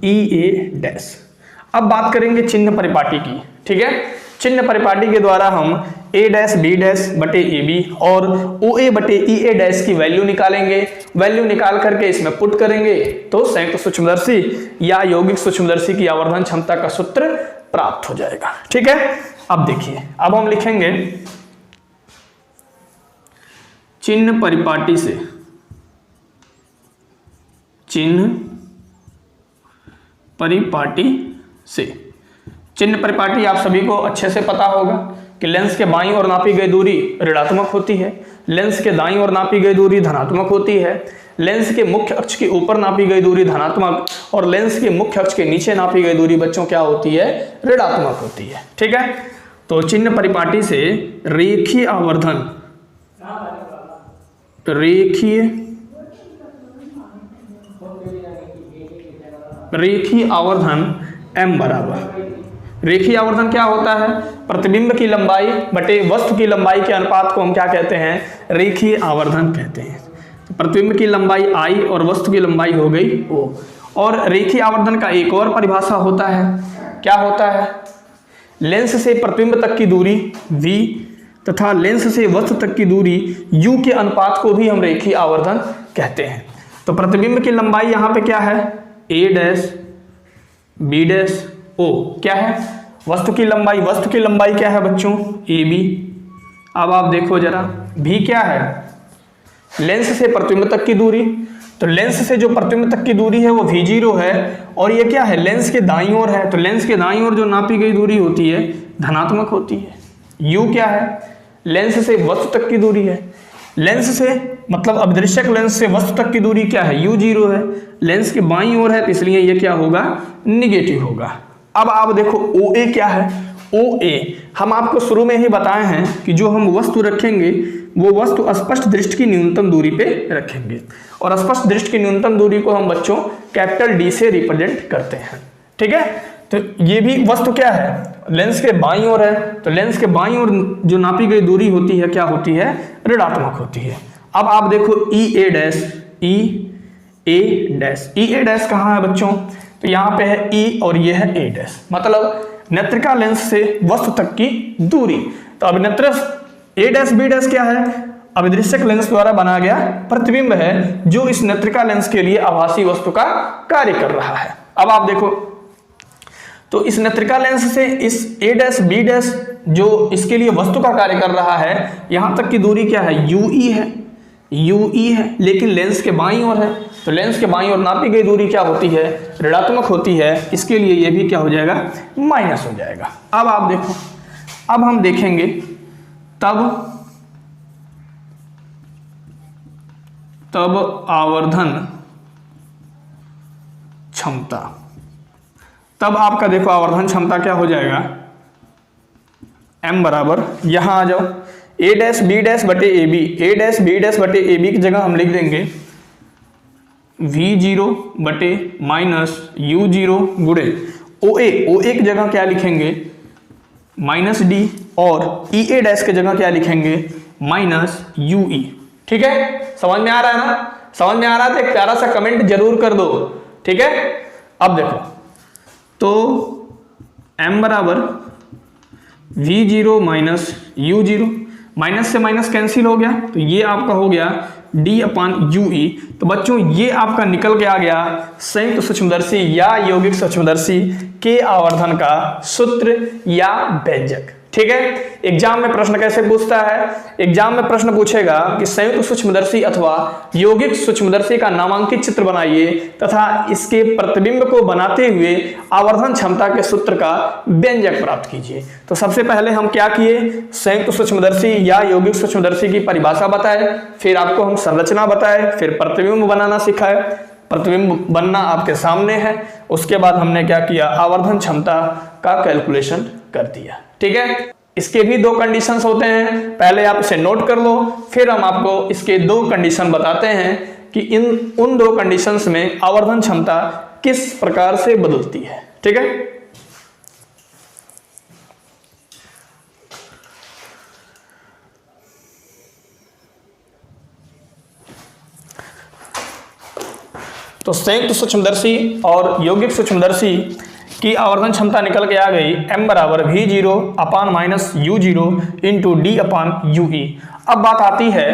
ई ए डैश। अब बात करेंगे चिन्ह परिपाटी की, ठीक है। चिन्ह परिपाटी के द्वारा हम ए डैश बी डैश बटे ए बी और ओ ए बटे ई ए डैश की वैल्यू निकालेंगे। वैल्यू निकाल करके इसमें पुट करेंगे तो संयुक्त सूक्ष्मदर्शी या यौगिक सूक्ष्मदर्शी की आवर्धन क्षमता का सूत्र प्राप्त हो जाएगा, ठीक है। अब देखिए, अब हम लिखेंगे चिन्ह परिपाटी से, चिन्ह परिपाटी से। चिन्ह परिपाटी आप सभी को अच्छे से पता होगा कि लेंस के बाईं ओर नापी गई दूरी ऋणात्मक होती है, लेंस के दाईं ओर नापी गई दूरी धनात्मक होती है, लेंस के मुख्य अक्ष के ऊपर नापी गई दूरी धनात्मक और लेंस के मुख्य अक्ष के नीचे नापी गई दूरी बच्चों क्या होती है, ऋणात्मक होती है, ठीक है। तो चिन्ह परिपाटी से रेखीय आवर्धन, रेखीय आवर्धन m बराबर, रेखीय आवर्धन क्या होता है, प्रतिबिंब की लंबाई बटे वस्तु की लंबाई के अनुपात को हम क्या कहते हैं, रेखीय आवर्धन कहते हैं। तो प्रतिबिंब की लंबाई I और वस्तु की लंबाई हो गई O। और रेखीय आवर्धन का एक और परिभाषा होता है, क्या होता है, लेंस से प्रतिबिंब तक की दूरी v तथा लेंस से वस्तु तक की दूरी u के अनुपात को भी हम रेखीय आवर्धन कहते हैं। तो प्रतिबिंब की लंबाई यहाँ पे क्या है, a dash b dash o, क्या है, वस्तु की लंबाई क्या है बच्चों, ab। अब आप देखो जरा, v क्या है, लेंस से प्रतिबिंब तक की दूरी, तो लेंस से जो प्रतिबिंब तक की दूरी है वो v0 है और ये क्या है, लेंस के दाईं ओर है, तो लेंस के दाईं ओर जो नापी गई दूरी होती है धनात्मक होती है। u क्या है, लेंस से वस्तु तक की दूरी है, लेंस से मतलब अभिदृश्यक लेंस से वस्तु तक की दूरी क्या है, u0 है, लेंस के बाईं ओर है तो इसलिए ये क्या होगा, निगेटिव होगा। अब आप देखो OA क्या है, OA हम आपको शुरू में ही बताए हैं कि जो हम वस्तु रखेंगे वो वस्तु स्पष्ट दृष्टि की न्यूनतम दूरी पे रखेंगे और स्पष्ट दृष्टि की न्यूनतम दूरी को हम बच्चों कैपिटल D से रिप्रेजेंट करते हैं, ठीक है। तो ये भी वस्तु क्या है, लेंस के बाईं ओर है, तो लेंस के बाईं ओर जो नापी गई दूरी होती है क्या होती है, ऋणात्मक होती है। अब आप देखो EA डैश, EA डैश कहाँ है बच्चों, तो यहाँ पे है E और ये है A डैश, मतलब नेत्रिका लेंस से वस्तु तक की दूरी। तो अभिनेत्र A डैश B डैश क्या है, अभिदृश्यक लेंस द्वारा बनाया गया प्रतिबिंब है जो इस नेत्रिका लेंस के लिए आभासी वस्तु का कार्य कर रहा है। अब आप देखो, तो इस नेत्रिका लेंस से इस A डैश B डैश जो इसके लिए वस्तु का कार्य कर रहा है, यहाँ तक की दूरी क्या है, UE है, लेकिन लेंस के बाईं ओर है, तो लेंस के बाईं ओर नापी गई दूरी क्या होती है, ऋणात्मक होती है, इसके लिए ये भी क्या हो जाएगा, माइनस हो जाएगा। अब आप देखो, अब हम देखेंगे तब आवर्धन क्षमता, तब आपका देखो आवर्धन क्षमता क्या हो जाएगा, m बराबर, यहां आ जाओ, a डैश b डैश बटे ab, a dash b dash बटे ab की जगह हम लिख देंगे v0 बटे माइनस u0 गुणे OA की जगह क्या लिखेंगे, माइनस d और EA डैश की जगह क्या लिखेंगे, माइनस UE, ठीक है। समझ में आ रहा है ना, समझ में आ रहा है तो एक प्यारा सा कमेंट जरूर कर दो, ठीक है। अब देखो, तो m बराबर v0 माइनस u0, माइनस से माइनस कैंसिल हो गया, तो ये आपका हो गया d अपान UE। तो बच्चों ये आपका निकल के आ गया संयुक्त सूक्ष्मदर्शी या यौगिक सूक्ष्मदर्शी के आवर्धन का सूत्र या व्यंजक, ठीक है। एग्जाम में प्रश्न कैसे पूछता है, एग्जाम में प्रश्न पूछेगा कि संयुक्त सूक्ष्मदर्शी अथवा यौगिक सूक्ष्मदर्शी का नामांकित चित्र बनाइए तथा इसके प्रतिबिंब को बनाते हुए आवर्धन क्षमता के सूत्र का व्यंजक प्राप्त कीजिए। तो सबसे पहले हम क्या किए, संयुक्त सूक्ष्मदर्शी या यौगिक सूक्ष्मदर्शी की परिभाषा बताए, फिर आपको हम संरचना बताए, फिर प्रतिबिंब बनाना सिखाए, प्रतिबिंब बनना आपके सामने है, उसके बाद हमने क्या किया, आवर्धन क्षमता का कैलकुलेशन कर दिया, ठीक है। इसके भी दो कंडीशंस होते हैं, पहले आप इसे नोट कर लो, फिर हम आपको इसके दो कंडीशन बताते हैं कि उन दो कंडीशंस में आवर्धन क्षमता किस प्रकार से बदलती है, ठीक है। तो संयुक्त सूक्ष्मदर्शी और यौगिक सूक्ष्मदर्शी की आवर्धन क्षमता निकल के आ गई m बराबर V0 upon minus U0 into D अपान UE। अब बात आती है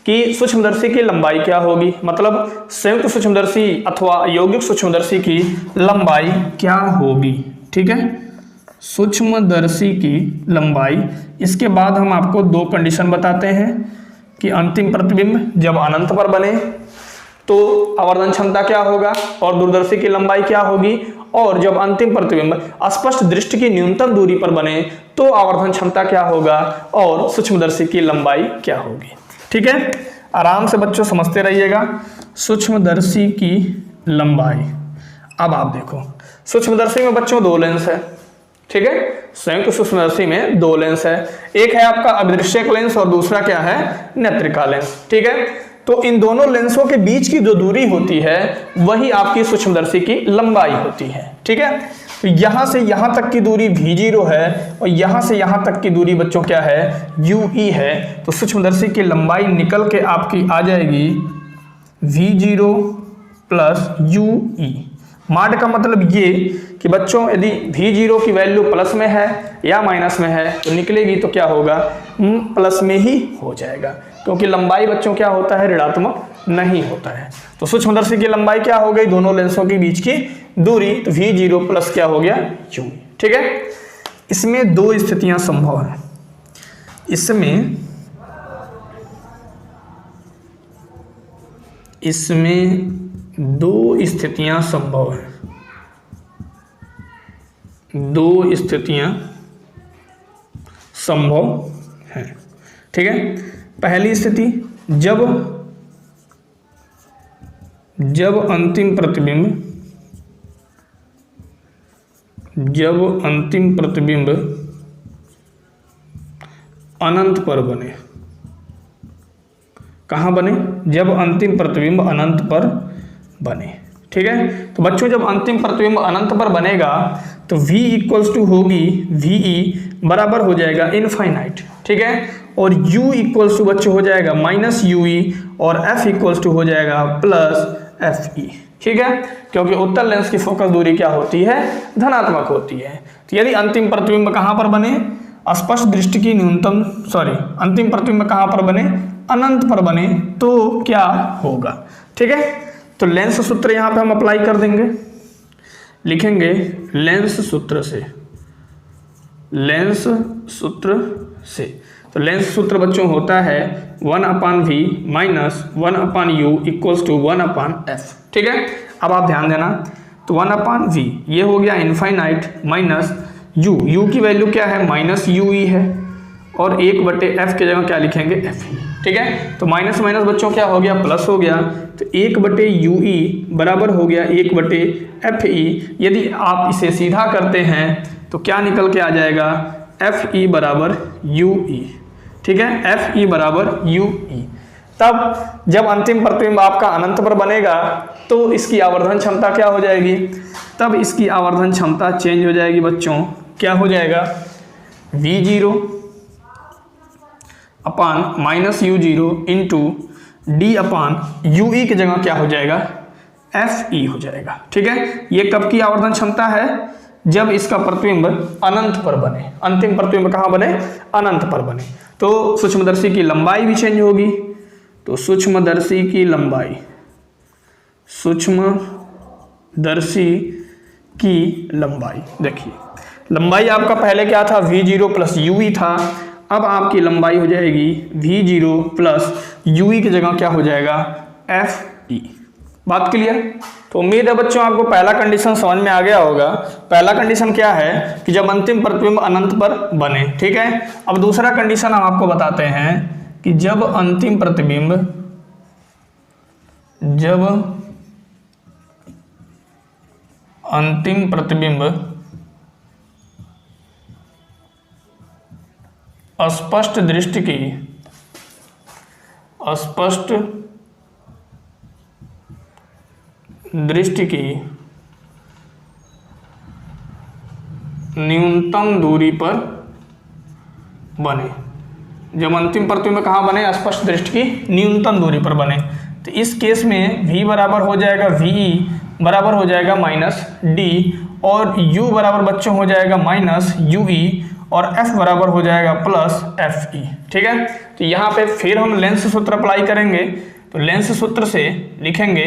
कि सूक्ष्मदर्शी की लंबाई क्या होगी, मतलब संयुक्त सूक्ष्मदर्शी अथवा यौगिक सूक्ष्मदर्शी की लंबाई क्या होगी। ठीक है, सूक्ष्मदर्शी की लंबाई। इसके बाद हम आपको दो कंडीशन बताते हैं कि अंतिम प्रतिबिंब जब अनंत पर बने तो आवर्धन क्षमता क्या होगा और दूरदर्शी की लंबाई क्या होगी, और जब अंतिम प्रतिबिंब स्पष्ट दृष्टि की न्यूनतम दूरी पर बने तो आवर्धन क्षमता क्या होगा और सूक्ष्मदर्शी की लंबाई क्या होगी। ठीक है, आराम से बच्चों समझते रहिएगा। सूक्ष्मदर्शी की लंबाई। अब आप देखो, सूक्ष्मदर्शी में बच्चों दो लेंस है। ठीक है, संयुक्त सूक्ष्मदर्शी में दो लेंस है, एक है आपका अभिदृश्यक लेंस और दूसरा क्या है, नेत्रिका लेंस। ठीक है, तो इन दोनों लेंसों के बीच की जो दूरी होती है वही आपकी सूक्ष्मदर्शी की लंबाई होती है। ठीक है, तो यहां से यहां तक की दूरी V0 है और यहां से यहां तक की दूरी बच्चों क्या है, UE है। तो सूक्ष्मदर्शी की लंबाई निकल के आपकी आ जाएगी V0 प्लस UE। माड का मतलब ये कि बच्चों यदि V0 की वैल्यू प्लस में है या माइनस में है तो निकलेगी तो क्या होगा, प्लस में ही हो जाएगा, क्योंकि लंबाई बच्चों क्या होता है, ऋणात्मक नहीं होता है। तो सूक्ष्मदर्शी की लंबाई क्या हो गई, दोनों लेंसों के बीच की दूरी, तो V0 प्लस क्या हो गया, U। ठीक है, इसमें दो स्थितियां संभव है। इसमें दो स्थितियां संभव है, दो स्थितियां संभव है। ठीक है, पहली स्थिति जब अंतिम प्रतिबिंब अनंत पर बने। कहाँ बने, जब अंतिम प्रतिबिंब अनंत पर बने। ठीक है, तो बच्चों जब अंतिम प्रतिबिंब अनंत पर बनेगा तो V इक्वल्स टू होगी VE बराबर हो जाएगा इनफाइनाइट। ठीक है, और U इक्वल्स टू बच्चों हो जाएगा माइनस UE और F इक्वल्स टू हो जाएगा प्लस FE। ठीक है, क्योंकि उत्तल लेंस की फोकस दूरी क्या होती है, धनात्मक होती है। तो यदि अंतिम प्रतिबिंब कहाँ पर बने, स्पष्ट दृष्टि की न्यूनतम अंतिम प्रतिबिंब कहाँ पर बने, अनंत पर बने, तो क्या होगा। ठीक है, तो लेंस सूत्र यहाँ पे हम अप्लाई कर देंगे, लिखेंगे लेंस सूत्र से। तो लेंस सूत्र बच्चों होता है 1/v minus 1/u equals to 1/f। ठीक है, अब आप ध्यान देना, तो 1/v ये हो गया इनफाइनाइट माइनस u की वैल्यू क्या है, माइनस UE है, और 1/f की जगह क्या लिखेंगे, FE। ठीक है, तो माइनस माइनस बच्चों क्या हो गया, प्लस हो गया, तो 1/UE बराबर हो गया 1/FE। यदि आप इसे सीधा करते हैं तो क्या निकल के आ जाएगा, FE बराबर UE। ठीक है, FE बराबर UE। तब जब अंतिम प्रतिबिंब आपका अनंत पर बनेगा तो इसकी आवर्धन क्षमता क्या हो जाएगी, तब इसकी आवर्धन क्षमता चेंज हो जाएगी बच्चों, क्या हो जाएगा, V0 upon minus U0 into D अपान UE की जगह क्या हो जाएगा, FE हो जाएगा। ठीक है, ये कब की आवर्धन क्षमता है, जब इसका प्रतिबिंब अनंत पर बने। अंतिम प्रतिबिंब कहाँ बने, अनंत पर बने। तो सूक्ष्मदर्शी की लंबाई भी चेंज होगी, तो सूक्ष्मदर्शी की लंबाई देखिए, लंबाई आपका पहले क्या था, V0 प्लस UE था, अब आपकी लंबाई हो जाएगी V0 प्लस UE की जगह क्या हो जाएगा, FE। बात क्लियर। तो उम्मीद है बच्चों आपको पहला कंडीशन समझ में आ गया होगा। पहला कंडीशन क्या है कि जब अंतिम प्रतिबिंब अनंत पर बने। ठीक है, अब दूसरा कंडीशन हम आपको बताते हैं कि जब अंतिम प्रतिबिंब स्पष्ट दृष्टि की न्यूनतम दूरी पर बने। जब अंतिम प्रतिबिंब कहाँ बने, स्पष्ट दृष्टि की न्यूनतम दूरी पर बने, तो इस केस में v बराबर हो जाएगा VE बराबर हो जाएगा माइनस डी, और u बराबर बच्चों हो जाएगा माइनस UE, और f बराबर हो जाएगा प्लस FE। ठीक है, तो यहाँ पे फिर हम लेंस सूत्र अप्लाई करेंगे। तो लेंस सूत्र से लिखेंगे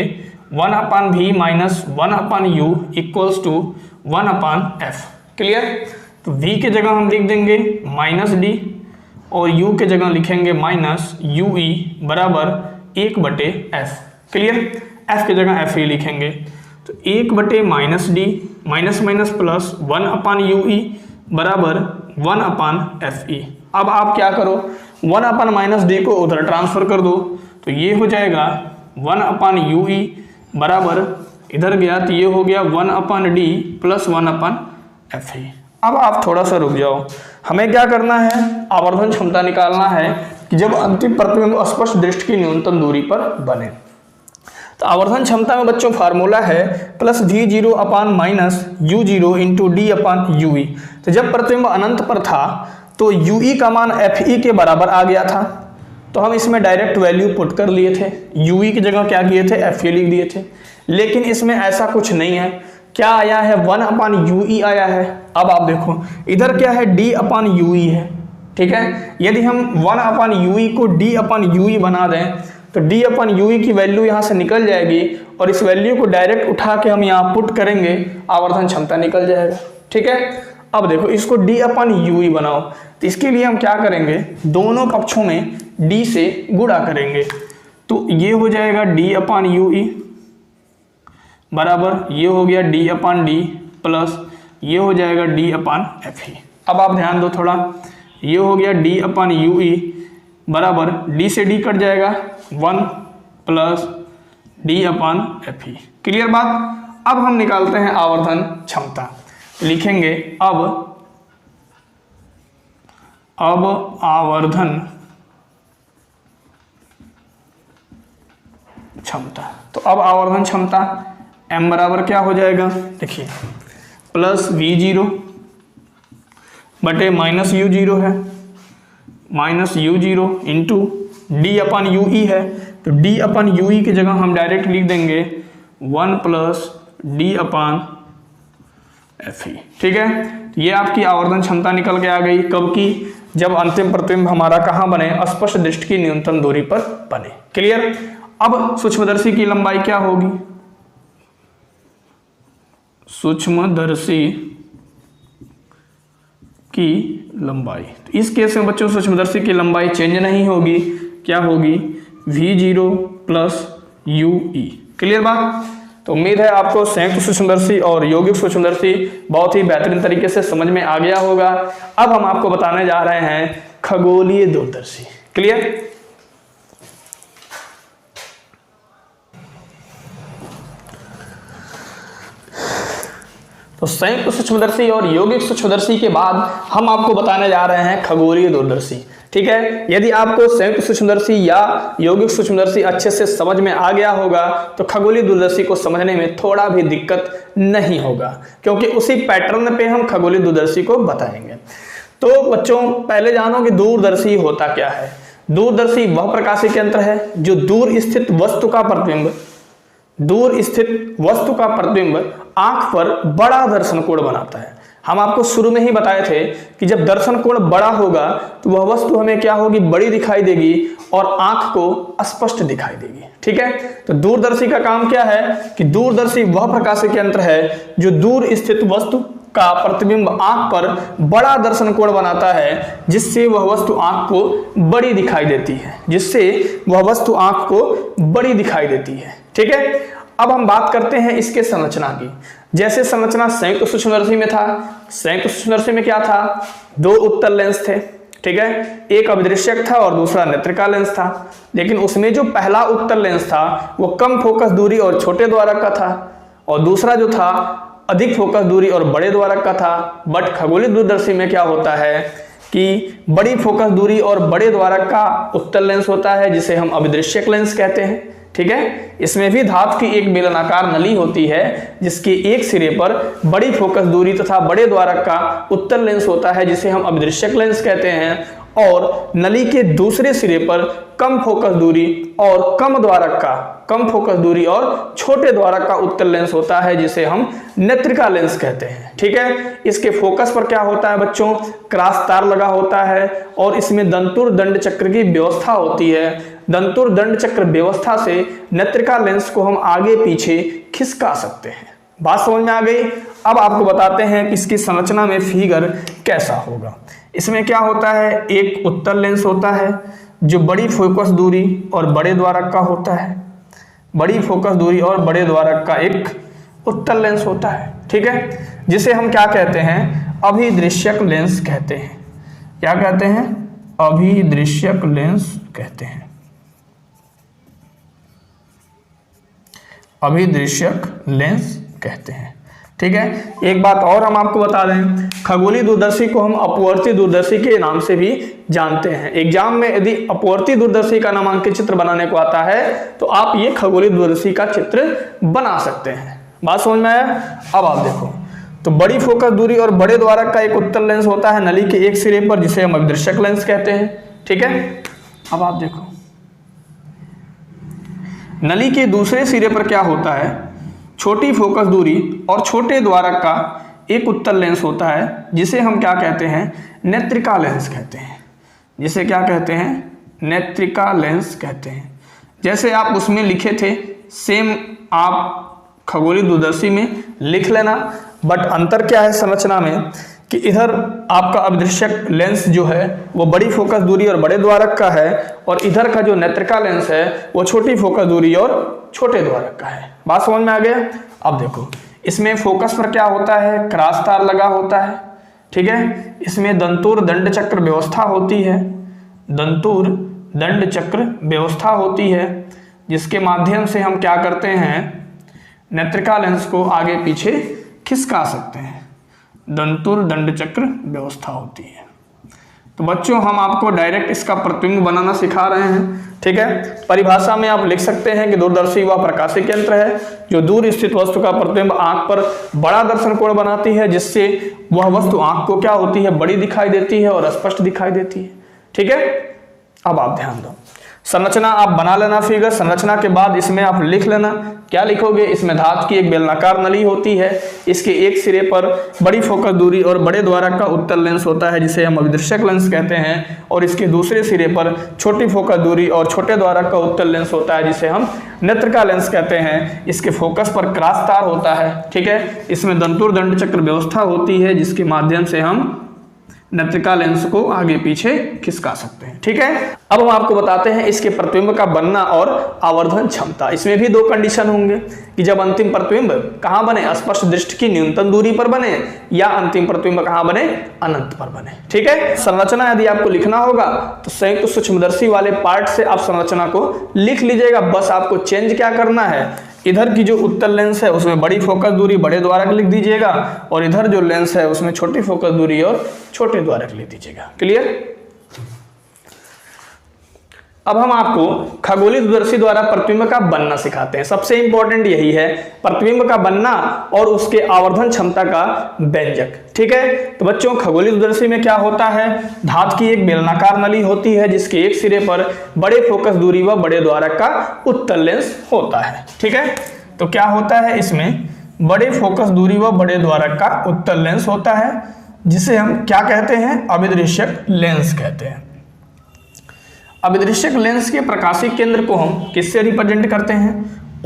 1/v minus 1/u equals to 1/f। Clear, तो v के जगह हम लिख देंगे माइनस डी, और u के जगह लिखेंगे माइनस UE बराबर 1/f। क्लियर, f के जगह FE लिखेंगे, तो 1/माइनस D minus minus plus 1/UE बराबर 1/FE। अब आप क्या करो, 1/माइनस डी को उधर ट्रांसफर कर दो, तो ये हो जाएगा 1/UE बराबर इधर गया तो ये हो गया 1/d प्लस 1/FE। अब आप थोड़ा सा रुक जाओ, हमें क्या करना है, आवर्धन क्षमता निकालना है कि जब अंतिम प्रतिबिंब स्पष्ट दृष्टि की न्यूनतम दूरी पर बने। तो आवर्धन क्षमता में बच्चों फार्मूला है plus V0 upon minus U0 into D अपान UE। तो जब प्रतिबिंब अनंत पर था तो UE का मान FE के बराबर आ गया था, तो हम इसमें डायरेक्ट वैल्यू पुट कर लिए थे, UE की जगह क्या किए थे, FE लिख दिए थे। लेकिन इसमें ऐसा कुछ नहीं है, क्या आया है 1/UE आया है। अब आप देखो इधर क्या है, D/UE है। ठीक है, यदि हम 1/UE को D/UE बना दें तो D/UE की वैल्यू यहाँ से निकल जाएगी, और इस वैल्यू को डायरेक्ट उठा के हम यहाँ पुट करेंगे, आवर्धन क्षमता निकल जाएगा। ठीक है, अब देखो इसको D/UE बनाओ, तो इसके लिए हम क्या करेंगे, दोनों पक्षों में D से गुणा करेंगे, तो ये हो जाएगा D/UE बराबर ये हो गया D/D प्लस ये हो जाएगा D/FE। अब आप ध्यान दो थोड़ा, ये हो गया D/UE बराबर D से D कट जाएगा 1 प्लस D/FE। क्लियर बात। अब हम निकालते हैं आवर्धन क्षमता, लिखेंगे अब आवर्धन क्षमता। तो अब आवर्धन क्षमता m बराबर क्या हो जाएगा, देखिए प्लस V0 बटे माइनस U0 है, माइनस U0 इंटू D/UE है, तो D/UE की जगह हम डायरेक्ट लिख देंगे 1 प्लस D/FE। ठीक है, तो ये आपकी आवर्धन क्षमता निकल के आ गई, कब की, जब अंतिम प्रतिबिंब हमारा कहाँ बने, स्पष्ट दृष्टि की न्यूनतम दूरी पर बने। क्लियर। अब सूक्ष्मदर्शी की लंबाई क्या होगी, सूक्ष्मदर्शी की लंबाई, तो इस केस में बच्चों सूक्ष्मदर्शी की लंबाई चेंज नहीं होगी, क्या होगी, V0 प्लस UE। क्लियर बात। तो उम्मीद है आपको संयुक्त सूक्ष्मदर्शी और यौगिक सूक्ष्मदर्शी बहुत ही बेहतरीन तरीके से समझ में आ गया होगा। अब हम आपको बताने जा रहे हैं खगोलीय दूरदर्शी। क्लियर। तो संयुक्त सूक्ष्मदर्शी और यौगिक सूक्ष्मदर्शी के बाद हम आपको बताने जा रहे हैं खगोलीय दूरदर्शी। ठीक है, यदि आपको संयुक्त सूक्ष्मदर्शी या यौगिक सूक्ष्मदर्शी अच्छे से समझ में आ गया होगा तो खगोलीय दूरदर्शी को समझने में थोड़ा भी दिक्कत नहीं होगा, क्योंकि उसी पैटर्न पे हम खगोलीय दूरदर्शी को बताएंगे। तो बच्चों पहले जानो कि दूरदर्शी होता क्या है। दूरदर्शी वह प्रकाशिक यंत्र है जो दूर स्थित वस्तु का प्रतिबिंब आंख पर बड़ा दर्शन कोण बनाता है। हम आपको शुरू में ही बताए थे कि जब दर्शन कोण बड़ा होगा तो वह वस्तु हमें क्या होगी, बड़ी दिखाई देगी और आंख को स्पष्ट दिखाई देगी। ठीक है, तो दूरदर्शी का काम क्या है कि दूरदर्शी वह प्रकाशिक यंत्र है जो दूर स्थित वस्तु का प्रतिबिंब आंख पर बड़ा दर्शन कोण बनाता है, जिससे वह वस्तु आंख को बड़ी दिखाई देती है। ठीक है, अब हम बात करते हैं इसके संरचना की। जैसे संरचना संयुक्त सूक्ष्मदर्शी में था, संयुक्त सूक्ष्मदर्शी में क्या था, दो उत्तल लेंस थे। ठीक है, एक अभिदृश्यक था और दूसरा नेत्रिका लेंस था। लेकिन उसमें जो पहला उत्तल लेंस था वो कम फोकस दूरी और छोटे द्वारक का था, और दूसरा जो था अधिक फोकस दूरी और बड़े द्वारक का था। बट खगोलीय दूरदर्शी में क्या होता है कि बड़ी फोकस दूरी और बड़े द्वारक का उत्तल लेंस होता है, जिसे हम अभिदृश्यक लेंस कहते हैं। ठीक है, इसमें भी धातु की एक बेलनाकार नली होती है जिसके एक सिरे पर बड़ी फोकस दूरी तथा बड़े द्वारक का उत्तल लेंस होता है, जिसे हम अभिदृश्यक लेंस कहते हैं, और नली के दूसरे सिरे पर कम फोकस दूरी और कम द्वारक का, कम फोकस दूरी और छोटे द्वारक का उत्तल लेंस होता है जिसे हम नेत्रिका लेंस कहते हैं। ठीक है, इसके फोकस पर क्या होता है बच्चों, क्रॉस तार लगा होता है और इसमें दंतुर दंड चक्र की व्यवस्था होती है। दंतुर दंड चक्र व्यवस्था से नेत्रिका लेंस को हम आगे पीछे खिसका सकते हैं। बात समझ में आ गई। अब आपको बताते हैं कि इसकी संरचना में फिगर कैसा होगा। इसमें क्या होता है, एक उत्तल लेंस होता है जो बड़ी फोकस दूरी और बड़े द्वारक का होता है। बड़ी फोकस दूरी और बड़े द्वारक का एक उत्तल लेंस होता है। ठीक है, जिसे हम क्या कहते हैं, अभिदृश्यक लेंस कहते हैं। क्या कहते हैं, अभिदृश्यक लेंस कहते हैं। अभिदृश्यक लेंस कहते हैं। ठीक है, एक बात और हम आपको बता दें, खगोलीय दूरदर्शी को हम अपवर्ती दूरदर्शी के नाम से भी जानते हैं। एग्जाम में यदि अपवर्ती दूरदर्शी का नामांकित चित्र बनाने को आता है तो आप ये खगोलीय दूरदर्शी का चित्र बना सकते हैं। बात समझ में आया। अब आप देखो, तो बड़ी फोकस दूरी और बड़े द्वारक का एक उत्तल लेंस होता है नली के एक सिरे पर जिसे हम अभिदृश्यक लेंस कहते हैं। ठीक है, अब आप देखो, नली के दूसरे सिरे पर क्या होता है, छोटी फोकस दूरी और छोटे द्वारक का एक उत्तल लेंस होता है जिसे हम क्या कहते हैं, नेत्रिका लेंस कहते हैं। जिसे क्या कहते हैं, नेत्रिका लेंस कहते हैं। जैसे आप उसमें लिखे थे सेम आप खगोलीय दूरदर्शी में लिख लेना, बट अंतर क्या है संरचना में कि इधर आपका अभिदृश्यक लेंस जो है वो बड़ी फोकस दूरी और बड़े द्वारक का है और इधर का जो नेत्रिका लेंस है वो छोटी फोकस दूरी और छोटे द्वारक का है। बात समझ में आ गया। अब देखो, इसमें फोकस पर क्या होता है, क्रॉस तार लगा होता है। ठीक है, इसमें दंतुर दंड चक्र व्यवस्था होती है। दंतुर दंड चक्र व्यवस्था होती है जिसके माध्यम से हम क्या करते हैं, नेत्रिका लेंस को आगे पीछे खिसका सकते हैं। दंतुर दंड चक्र व्यवस्था होती है। तो बच्चों हम आपको डायरेक्ट इसका प्रतिबिंब बनाना सिखा रहे हैं। ठीक है, परिभाषा में आप लिख सकते हैं कि दूरदर्शी वह प्रकाशिक यंत्र है जो दूर स्थित वस्तु का प्रतिबिंब आंख पर बड़ा दर्शन कोण बनाती है जिससे वह वस्तु आंख को क्या होती है, बड़ी दिखाई देती है और स्पष्ट दिखाई देती है। ठीक है, अब आप ध्यान दो, संरचना आप बना लेना फिगर। संरचना के बाद इसमें आप लिख लेना, क्या लिखोगे, इसमें धातु की एक बेलनाकार नली होती है। इसके एक सिरे पर बड़ी फोकस दूरी और बड़े द्वारक का उत्तल लेंस होता है जिसे हम अभिदृश्यक लेंस कहते हैं और इसके दूसरे सिरे पर छोटी फोकस दूरी और छोटे द्वारक का उत्तल लेंस होता है जिसे हम नेत्रिका लेंस कहते हैं। इसके फोकस पर क्रॉस तार होता है। ठीक है, इसमें दंतुर दंड चक्र व्यवस्था होती है जिसके माध्यम से हम नेत्रिका लेंस को आगे पीछे खिसका सकते हैं। ठीक है, अब हम आपको बताते हैं इसके प्रतिबिंब का बनना और आवर्धन क्षमता। इसमें भी दो कंडीशन होंगे कि जब अंतिम प्रतिबिंब कहाँ बने, स्पष्ट दृष्टि की न्यूनतम दूरी पर बने या अंतिम प्रतिबिंब कहाँ बने, अनंत पर बने। ठीक है, संरचना यदि आपको लिखना होगा तो संयुक्त सूक्ष्मदर्शी वाले पार्ट से आप संरचना को लिख लीजिएगा। बस आपको चेंज क्या करना है, इधर की जो उत्तल लेंस है उसमें बड़ी फोकस दूरी बड़े द्वारक लिख दीजिएगा और इधर जो लेंस है उसमें छोटी फोकस दूरी और छोटे द्वारक लिख दीजिएगा। क्लियर। अब हम आपको खगोलीय दूरदर्शी द्वारा प्रतिबिंब का बनना सिखाते हैं। सबसे इंपॉर्टेंट यही है, प्रतिबिंब का बनना और उसके आवर्धन क्षमता का व्यंजक। ठीक है, तो बच्चों खगोलीय दूरदर्शी में क्या होता है, धातु की एक बेलनाकार नली होती है जिसके एक सिरे पर बड़े फोकस दूरी व बड़े द्वारक का उत्तल लेंस होता है। ठीक है, तो क्या होता है, इसमें बड़े फोकस दूरी व बड़े द्वारक का उत्तल लेंस होता है जिसे हम क्या कहते हैं, अभिदृश्यक लेंस कहते हैं। अभिदृश्यक लेंस के प्रकाशिक केंद्र को हम किससे रिप्रेजेंट करते हैं,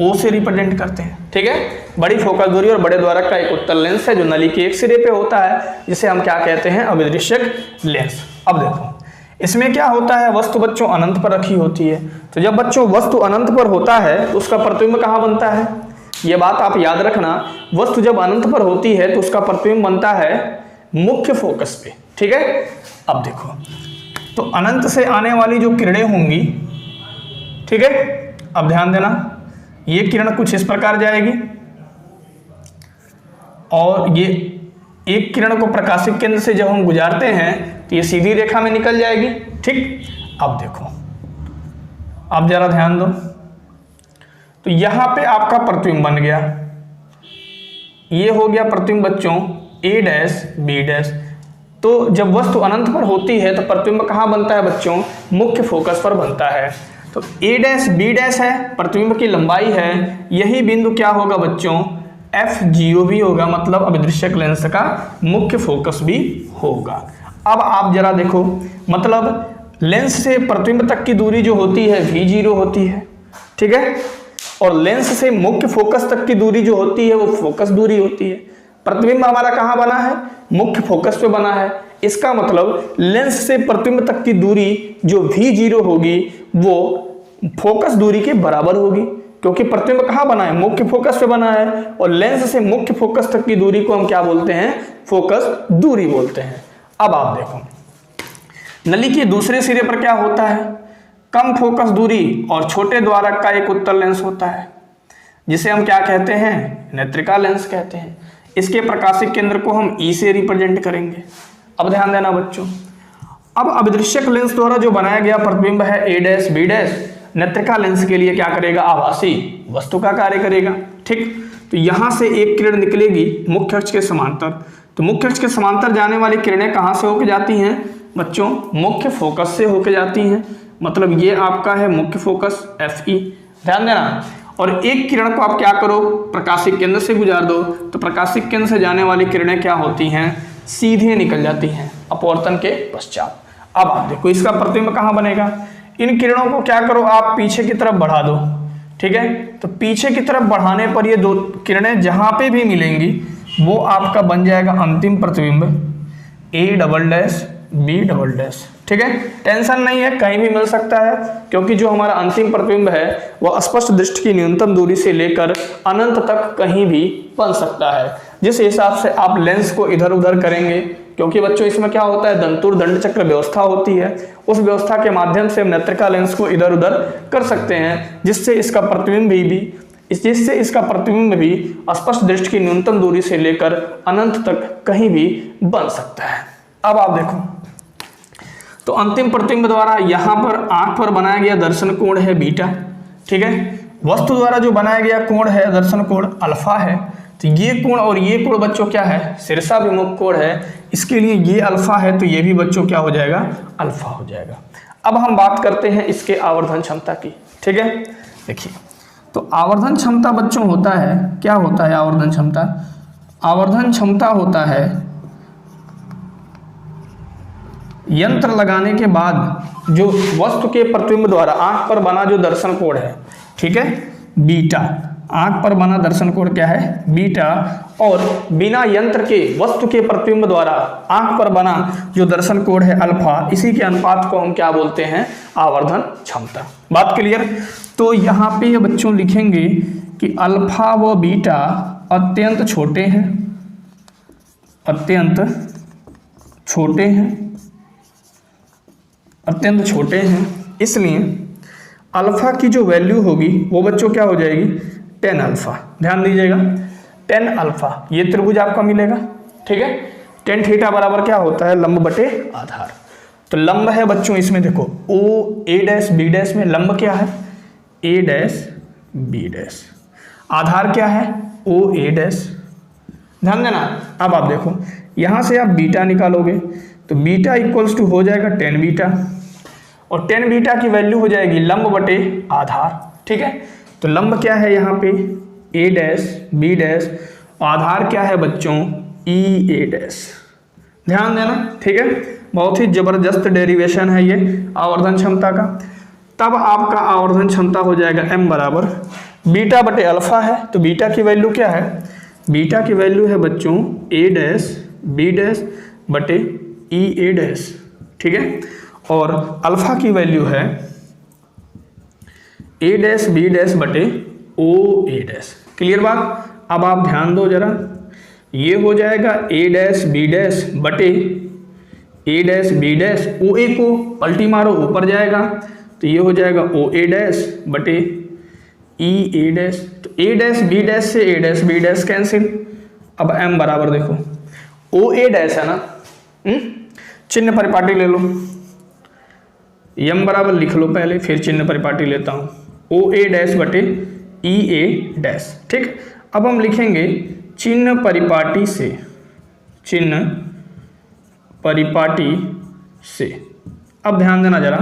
O से रिप्रेजेंट करते हैं। ठीक है, बड़ी फोकस दूरी और बड़े द्वारक का एक उत्तल लेंस है जो नली के एक सिरे पे होता है जिसे हम क्या कहते हैं, अभिदृश्यक लेंस। अब देखो इसमें क्या होता है, वस्तु बच्चों अनंत पर रखी होती है। तो जब बच्चों वस्तु अनंत पर होता है तो उसका प्रतिबिंब कहाँ बनता है, ये बात आप याद रखना। वस्तु जब अनंत पर होती है तो उसका प्रतिबिंब बनता है मुख्य फोकस पे। ठीक है, अब देखो तो अनंत से आने वाली जो किरणें होंगी, ठीक है, अब ध्यान देना, ये किरण कुछ इस प्रकार जाएगी और ये एक किरण को प्रकाशिक केंद्र से जब हम गुजारते हैं तो ये सीधी रेखा में निकल जाएगी। ठीक, अब देखो, अब जरा ध्यान दो, तो यहां पे आपका प्रतिबिंब बन गया, ये हो गया प्रतिबिंब बच्चों A डैश B डैश। तो जब वस्तु अनंत पर होती है तो प्रतिबिंब कहाँ बनता है बच्चों, मुख्य फोकस पर बनता है। तो ए डैश बी डैश है, प्रतिबिंब की लंबाई है, यही बिंदु क्या होगा बच्चों, FGO भी होगा, मतलब अभिदृश्यक लेंस का मुख्य फोकस भी होगा। अब आप जरा देखो, मतलब लेंस से प्रतिबिंब तक की दूरी जो होती है V0 होती है, ठीक है, और लेंस से मुख्य फोकस तक की दूरी जो होती है वो फोकस दूरी होती है। प्रतिबिंब हमारा कहाँ बना है, मुख्य फोकस पे बना है। इसका मतलब लेंस से प्रतिबिंब तक की दूरी जो V0 होगी वो फोकस दूरी के बराबर होगी, क्योंकि प्रतिबिंब कहाँ बना है, मुख्य फोकस पे बना है, और लेंस से मुख्य फोकस तक की दूरी को हम क्या बोलते हैं, फोकस दूरी बोलते हैं। अब आप देखो, नली के दूसरे सिरे पर क्या होता है, कम फोकस दूरी और छोटे द्वारक का एक उत्तल लेंस होता है, जिसे हम क्या कहते हैं, नेत्रिका लेंस कहते हैं। इसके प्रकाशिक केंद्र को हम E से रिप्रेजेंट करेंगे। अब ध्यान देना बच्चों, अब अभिदृश्यक लेंस द्वारा जो बनाया गया प्रतिबिंब है A डैश B डैश, नेत्रिका लेंस के लिए क्या करेगा, आभासी वस्तु का कार्य करेगा, ठीक। तो यहां से एक किरण निकलेगी मुख्य अक्ष के समांतर, तो मुख्य अक्ष के समांतर जाने वाली किरणें कहां से होकर जाती हैं बच्चों, मुख्य फोकस से होकर जाती हैं, मतलब ये आपका है मुख्य फोकस FE, ध्यान देना। और एक किरण को आप क्या करो, प्रकाशिक केंद्र से गुजार दो, तो प्रकाशिक केंद्र से जाने वाली किरणें क्या होती हैं, सीधे निकल जाती हैं अपवर्तन के पश्चात। अब आप देखो इसका प्रतिबिंब कहाँ बनेगा, इन किरणों को क्या करो आप पीछे की तरफ बढ़ा दो, ठीक है। तो पीछे की तरफ बढ़ाने पर ये दो किरणें जहां पे भी मिलेंगी वो आपका बन जाएगा अंतिम प्रतिबिंब A double dash B double dash, ठीक है। टेंशन नहीं है, कहीं भी मिल सकता है, क्योंकि जो हमारा अंतिम प्रतिबिंब है वह स्पष्ट दृष्टि की न्यूनतम दूरी से लेकर अनंत तक कहीं भी बन सकता है। जिस हिसाब से आप लेंस को इधर उधर करेंगे, क्योंकि बच्चों इसमें क्या होता है, दंतुर दंड चक्र व्यवस्था होती है, उस व्यवस्था के माध्यम से हम नेत्रिका लेंस को इधर उधर कर सकते हैं, जिससे इसका प्रतिबिंब भी स्पष्ट दृष्टि की न्यूनतम दूरी से लेकर अनंत तक कहीं भी बन सकता है। अब आप देखो, तो अंतिम प्रतिबिंब द्वारा यहाँ पर आंख पर बनाया गया दर्शन कोण है बीटा, ठीक है। वस्तु द्वारा जो बनाया गया कोण है दर्शन कोण अल्फा है। तो ये कोण और ये कोण बच्चों क्या है, शीर्षाभिमुख कोण है, इसके लिए ये अल्फा है, तो ये भी बच्चों क्या हो जाएगा, अल्फा हो जाएगा। अब हम बात करते हैं इसके आवर्धन क्षमता की, ठीक है। देखिए, तो आवर्धन क्षमता बच्चों होता है, क्या होता है आवर्धन क्षमता, आवर्धन क्षमता होता है यंत्र लगाने के बाद जो वस्तु के प्रतिबिंब द्वारा आंख पर बना जो दर्शन कोण है, ठीक है, बीटा, आंख पर बना दर्शन कोण क्या है, बीटा, और बिना यंत्र के वस्तु के प्रतिबिंब द्वारा आंख पर बना जो दर्शन कोण है अल्फा, इसी के अनुपात को हम क्या बोलते हैं, आवर्धन क्षमता। बात क्लियर। तो यहाँ पे ये बच्चों लिखेंगे कि अल्फा व बीटा अत्यंत छोटे हैं, अत्यंत छोटे हैं, अत्यंत छोटे हैं, इसलिए अल्फा की जो वैल्यू होगी वो बच्चों क्या हो जाएगी, 10 अल्फा। ध्यान दीजिएगा, 10 अल्फा ये त्रिभुज आपका मिलेगा, ठीक है। 10 थीटा बराबर क्या होता है, लंब बटे आधार। तो लंब है बच्चों इसमें देखो O A dash B dash में लंब क्या है, A डैश B डैश, आधार क्या है, O A डैश। ध्यान देना। अब आप देखो यहाँ से आप बीटा निकालोगे तो बीटा इक्वल्स टू हो जाएगा 10 बीटा, और 10 बीटा की वैल्यू हो जाएगी लंब बटे आधार, ठीक है। तो लंब क्या है यहाँ पे A डैश B डैश, आधार क्या है बच्चों E A डैश। ध्यान देना, ठीक है। बहुत ही जबरदस्त डेरिवेशन है ये आवर्धन क्षमता का। तब आपका आवर्धन क्षमता हो जाएगा m बराबर बीटा बटे अल्फा है, तो बीटा की वैल्यू क्या है, बीटा की वैल्यू है बच्चों A डैश B डैश बटे E A डैश, ठीक है। और अल्फा की वैल्यू है A डैश B डैश बटे O A डैश। क्लियर बात। अब आप ध्यान दो जरा, ये हो जाएगा A डैश B डैश बटे A dash B dash, OA को पलटी मारो ऊपर जाएगा, तो ये हो जाएगा OA डैश बटे E A डैश। तो A डैश B डैश से A dash B dash cancel. अब m बराबर देखो OA डैश है ना, चिन्ह परिपाटी ले लो, m बराबर लिख लो पहले, फिर चिन्ह परिपाटी लेता हूँ, OA डैश बटे EA डैश, ठीक। अब हम लिखेंगे चिन्ह परिपाटी से, चिन्ह परिपाटी से। अब ध्यान देना जरा,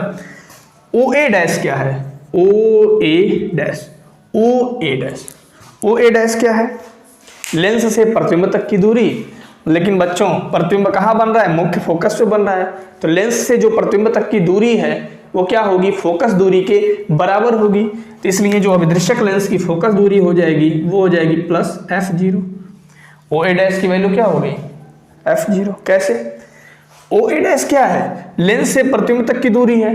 ओ ए डैश क्या है, ओ ए डैश, ओ ए डैश, ओ ए डैश क्या है, लेंस से प्रतिबिंब तक की दूरी। लेकिन बच्चों प्रतिबिंब कहाँ बन रहा है, मुख्य फोकस पे बन रहा है, तो लेंस से जो प्रतिबिंब तक की दूरी है वो क्या होगी, फोकस दूरी के बराबर होगी। तो इसलिए जो अभिदृश्यक लेंस की फोकस दूरी हो जाएगी वो हो जाएगी प्लस f0। ओ ए डैश की वैल्यू क्या हो गई, f0। कैसे, ओ ए डैश क्या है, लेंस से प्रतिबिंब तक की दूरी है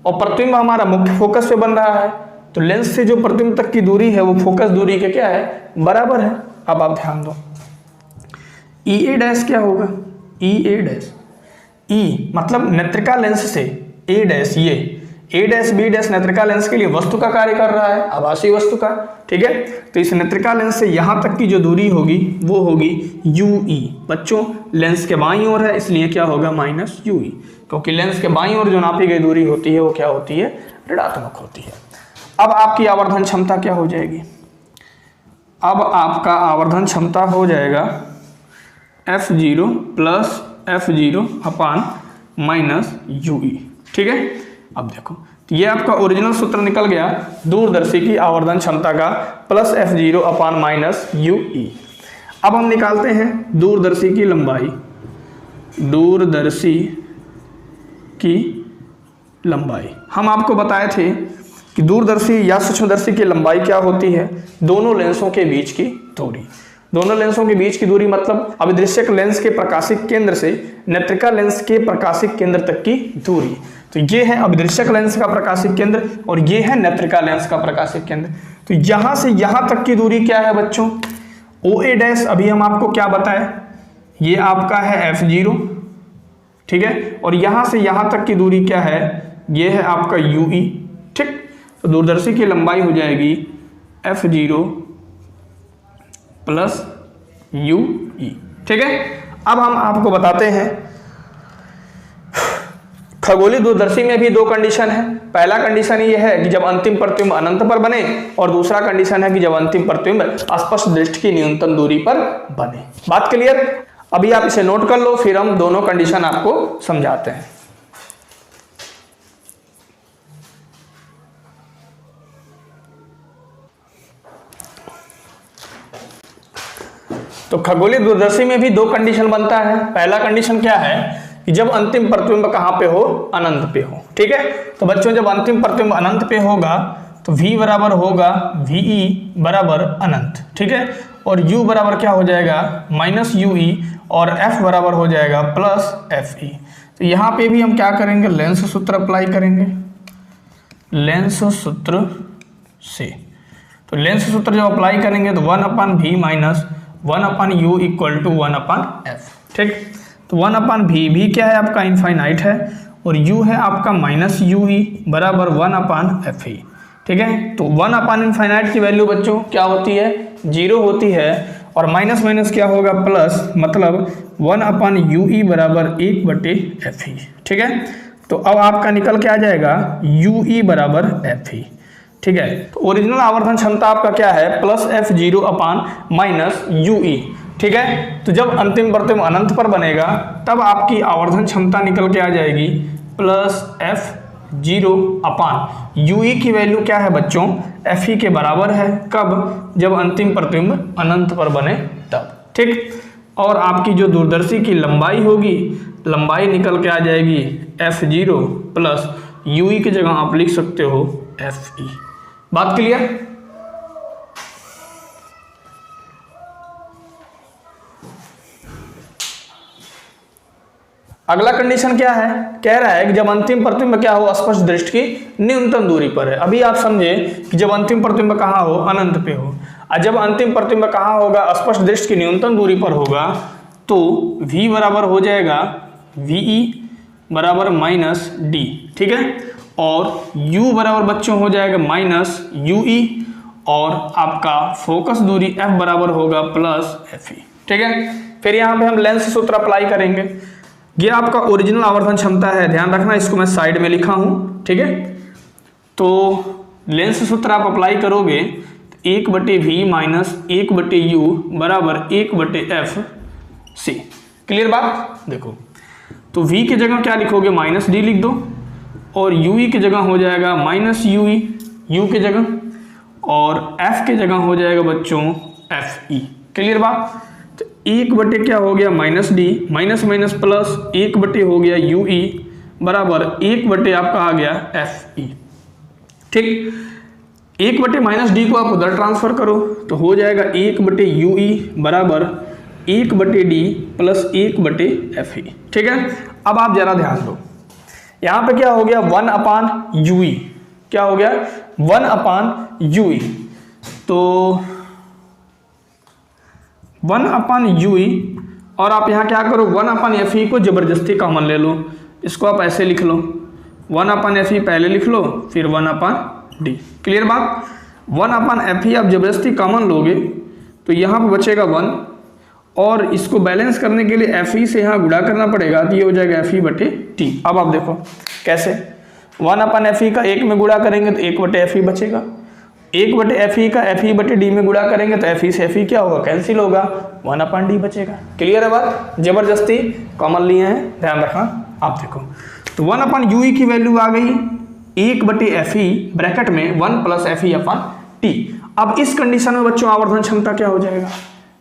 और प्रतिबिंब हमारा मुख्य फोकस पे बन रहा है, तो लेंस से जो प्रतिबिंब तक की दूरी है वो फोकस दूरी के क्या है, बराबर है। अब आप ध्यान दो, ई ए डैश क्या होगा, ई ए डैश, ई मतलब नेत्रिका लेंस से ए डैश, ये ए डैश बी डैश नेत्रिका लेंस के लिए वस्तु का कार्य कर रहा है, आभासी वस्तु का, ठीक है। तो इस नेत्रिका लेंस से यहां तक की जो दूरी होगी वो होगी यू ई। बच्चों लेंस के बाईं ओर है इसलिए क्या होगा, माइनस यू ई, क्योंकि लेंस के बाईं ओर जो नापी गई दूरी होती है वो क्या होती है, ऋणात्मक होती है। अब आपकी आवर्धन क्षमता क्या हो जाएगी, अब आपका आवर्धन क्षमता हो जाएगा f0 plus f0 upon minus ui, ठीक है। अब देखो तो ये आपका ओरिजिनल सूत्र निकल गया दूरदर्शी की आवर्धन क्षमता का, plus f0 upon minus ui। अब हम निकालते हैं दूरदर्शी की लंबाई, दूरदर्शी की लंबाई। हम आपको बताए थे कि दूरदर्शी या सूक्ष्मदर्शी की लंबाई क्या होती है, दोनों लेंसों के बीच की दूरी। दोनों लेंसों के बीच की दूरी मतलब अभिदृश्यक लेंस के प्रकाशिक केंद्र से नेत्रिका लेंस के प्रकाशिक केंद्र तक की दूरी। तो ये है अभिदृश्यक लेंस का प्रकाशिक केंद्र और ये है नेत्रिका लेंस का प्रकाशिक केंद्र। तो यहां से यहां तक की दूरी क्या है बच्चों, ओ ए डैश। अभी हम आपको क्या बताए, ये आपका है f0, ठीक है, और यहां से यहां तक की दूरी क्या है, ये है आपका ui, ठीक। तो दूरदर्शी की लंबाई हो जाएगी f0 प्लस ui, ठीक है। अब हम आपको बताते हैं खगोलीय दूरदर्शी में भी दो कंडीशन है। पहला कंडीशन ये है कि जब अंतिम प्रतिबिंब अनंत पर बने, और दूसरा कंडीशन है कि जब अंतिम प्रतिबिंब स्पष्ट दृष्टि की न्यूनतम दूरी पर बने। बात क्लियर, अभी आप इसे नोट कर लो, फिर हम दोनों कंडीशन आपको समझाते हैं। तो खगोलीय दूरदर्शी में भी दो कंडीशन बनता है। पहला कंडीशन क्या है कि जब अंतिम प्रतिबिंब कहां पे हो, अनंत पे हो, ठीक है। तो बच्चों जब अंतिम प्रतिबिंब अनंत पे होगा तो v बराबर होगा ve बराबर अनंत, ठीक है, और u बराबर क्या हो जाएगा, माइनस ui, और f बराबर हो जाएगा प्लस fe। तो यहाँ पे भी हम क्या करेंगे, लेंस सूत्र अप्लाई करेंगे, लेंस सूत्र से। तो लेंस सूत्र जब अप्लाई करेंगे तो 1/v minus 1/u equal to 1/f, ठीक। तो 1/v भी क्या है आपका इनफाइनाइट है, और u है आपका माइनस ui बराबर 1/fe, ठीक है। तो 1/इनफाइनाइट की वैल्यू बच्चों क्या होती है, 0 होती है, और माइनस माइनस क्या होगा, प्लस, मतलब 1/ui बराबर 1/fe, ठीक है। तो अब आपका निकल के आ जाएगा ui बराबर fe, ठीक है। तो ओरिजिनल आवर्धन क्षमता आपका क्या है, plus f0 upon minus ui, ठीक है। तो जब अंतिम प्रतिबिंब अनंत पर बनेगा तब आपकी आवर्धन क्षमता निकल के आ जाएगी प्लस f0 अपान ui की वैल्यू क्या है बच्चों, fe के बराबर है, कब, जब अंतिम प्रतिबिंब अनंत पर बने तब, ठीक। और आपकी जो दूरदर्शी की लंबाई होगी, लंबाई निकल के आ जाएगी f0 प्लस ui की जगह आप लिख सकते हो fe। बात क्लियर। अगला कंडीशन क्या है, कह रहा है कि जब अंतिम प्रतिबिंब क्या हो, स्पष्ट दृष्टि की न्यूनतम दूरी पर है। अभी आप समझे कि जब अंतिम प्रतिबिंब कहाँ हो, अनंत पे हो, और जब अंतिम प्रतिबिंब कहाँ होगा, स्पष्ट दृष्टि की न्यूनतम दूरी पर होगा, तो v बराबर हो जाएगा ve बराबर माइनस d, ठीक है, और u बराबर बच्चों हो जाएगा माइनस ui, और आपका फोकस दूरी f बराबर होगा प्लस fe, ठीक है। फिर यहाँ पे हम लेंस सूत्र अप्लाई करेंगे। ये आपका ओरिजिनल आवर्धन क्षमता है, ध्यान रखना, इसको मैं साइड में लिखा हूँ, ठीक है। तो लेंस सूत्र आप अप्लाई करोगे 1/v माइनस 1/u बराबर 1/f c। क्लियर बात। देखो तो v की जगह क्या लिखोगे, माइनस डी लिख दो, और ue की जगह हो जाएगा माइनस ue, u की जगह, और f की जगह हो जाएगा बच्चों fe। क्लियर बात। तो 1 क्या हो गया, minus D, minus minus plus, 1 हो गया ue बराबर 1 आपका आ गया fe। ठीक, 1 माइनस डी को आप उधर ट्रांसफर करो तो हो जाएगा 1/ue बराबर 1/d प्लस 1/fe। ठीक है, अब आप जरा ध्यान दो, यहां पे क्या हो गया, 1/ue, क्या हो गया 1/ue, तो 1/ue, और आप यहां क्या करो, 1/fe को जबरदस्ती कॉमन ले लो, इसको आप ऐसे लिख लो, 1/fe पहले लिख लो, फिर 1/d। क्लियर बात। 1/fe आप जबरदस्ती कॉमन लोगे तो यहाँ पर बचेगा 1, और इसको बैलेंस करने के लिए fe से यहाँ गुणा करना पड़ेगा, तो ये हो जाएगा fe/t। अब आप देखो कैसे, 1/fe का 1 में गुणा करेंगे तो 1/fe बचेगा, 1/fe का fe/d में गुणा करेंगे तो fe से fe क्या होगा, कैंसिल होगा, 1/d बचेगा। क्लियर है बात, जबरदस्ती कॉमन लिए हैं, ध्यान रखना। आप देखो तो 1/ue की वैल्यू आ गई 1/fe ब्रैकेट में 1 + fe/t। अब इस कंडीशन में बच्चों आवर्धन क्षमता क्या हो जाएगा,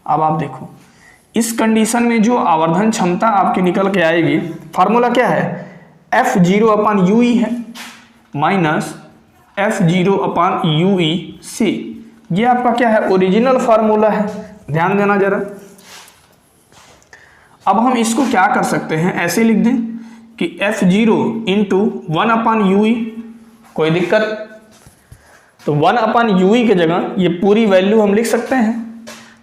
अब आप देखो इस कंडीशन में जो आवर्धन क्षमता आपकी निकल के आएगी, फार्मूला क्या है, F0/ue है माइनस F0/ue c, ये आपका क्या है, ओरिजिनल फार्मूला है, ध्यान देना जरा। अब हम इसको क्या कर सकते हैं, ऐसे लिख दें कि F0 × 1/ue, कोई दिक्कत, तो 1/ue की जगह ये पूरी वैल्यू हम लिख सकते हैं,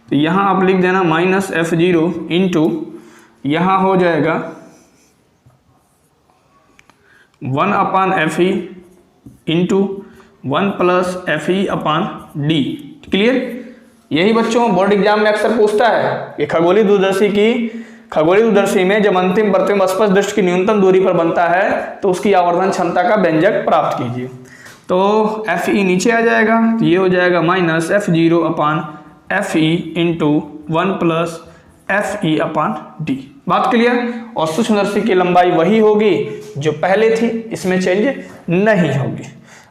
तो यहाँ आप लिख देना माइनस F0 × यहाँ हो जाएगा 1/fe × 1 + fe/d। क्लियर। यही बच्चों बोर्ड एग्जाम में अक्सर पूछता है कि खगोलीय दूरदर्शी में जब अंतिम प्रतिबिंब स्पष्ट दृष्टि की न्यूनतम दूरी पर बनता है तो उसकी आवर्धन क्षमता का व्यंजक प्राप्त कीजिए। तो Fe नीचे आ जाएगा, तो ये हो जाएगा माइनस F0/fe × 1 + fe/d। बात क्लियर। और सूक्ष्मदर्शी की लंबाई वही होगी जो पहले थी, इसमें चेंज नहीं होगी।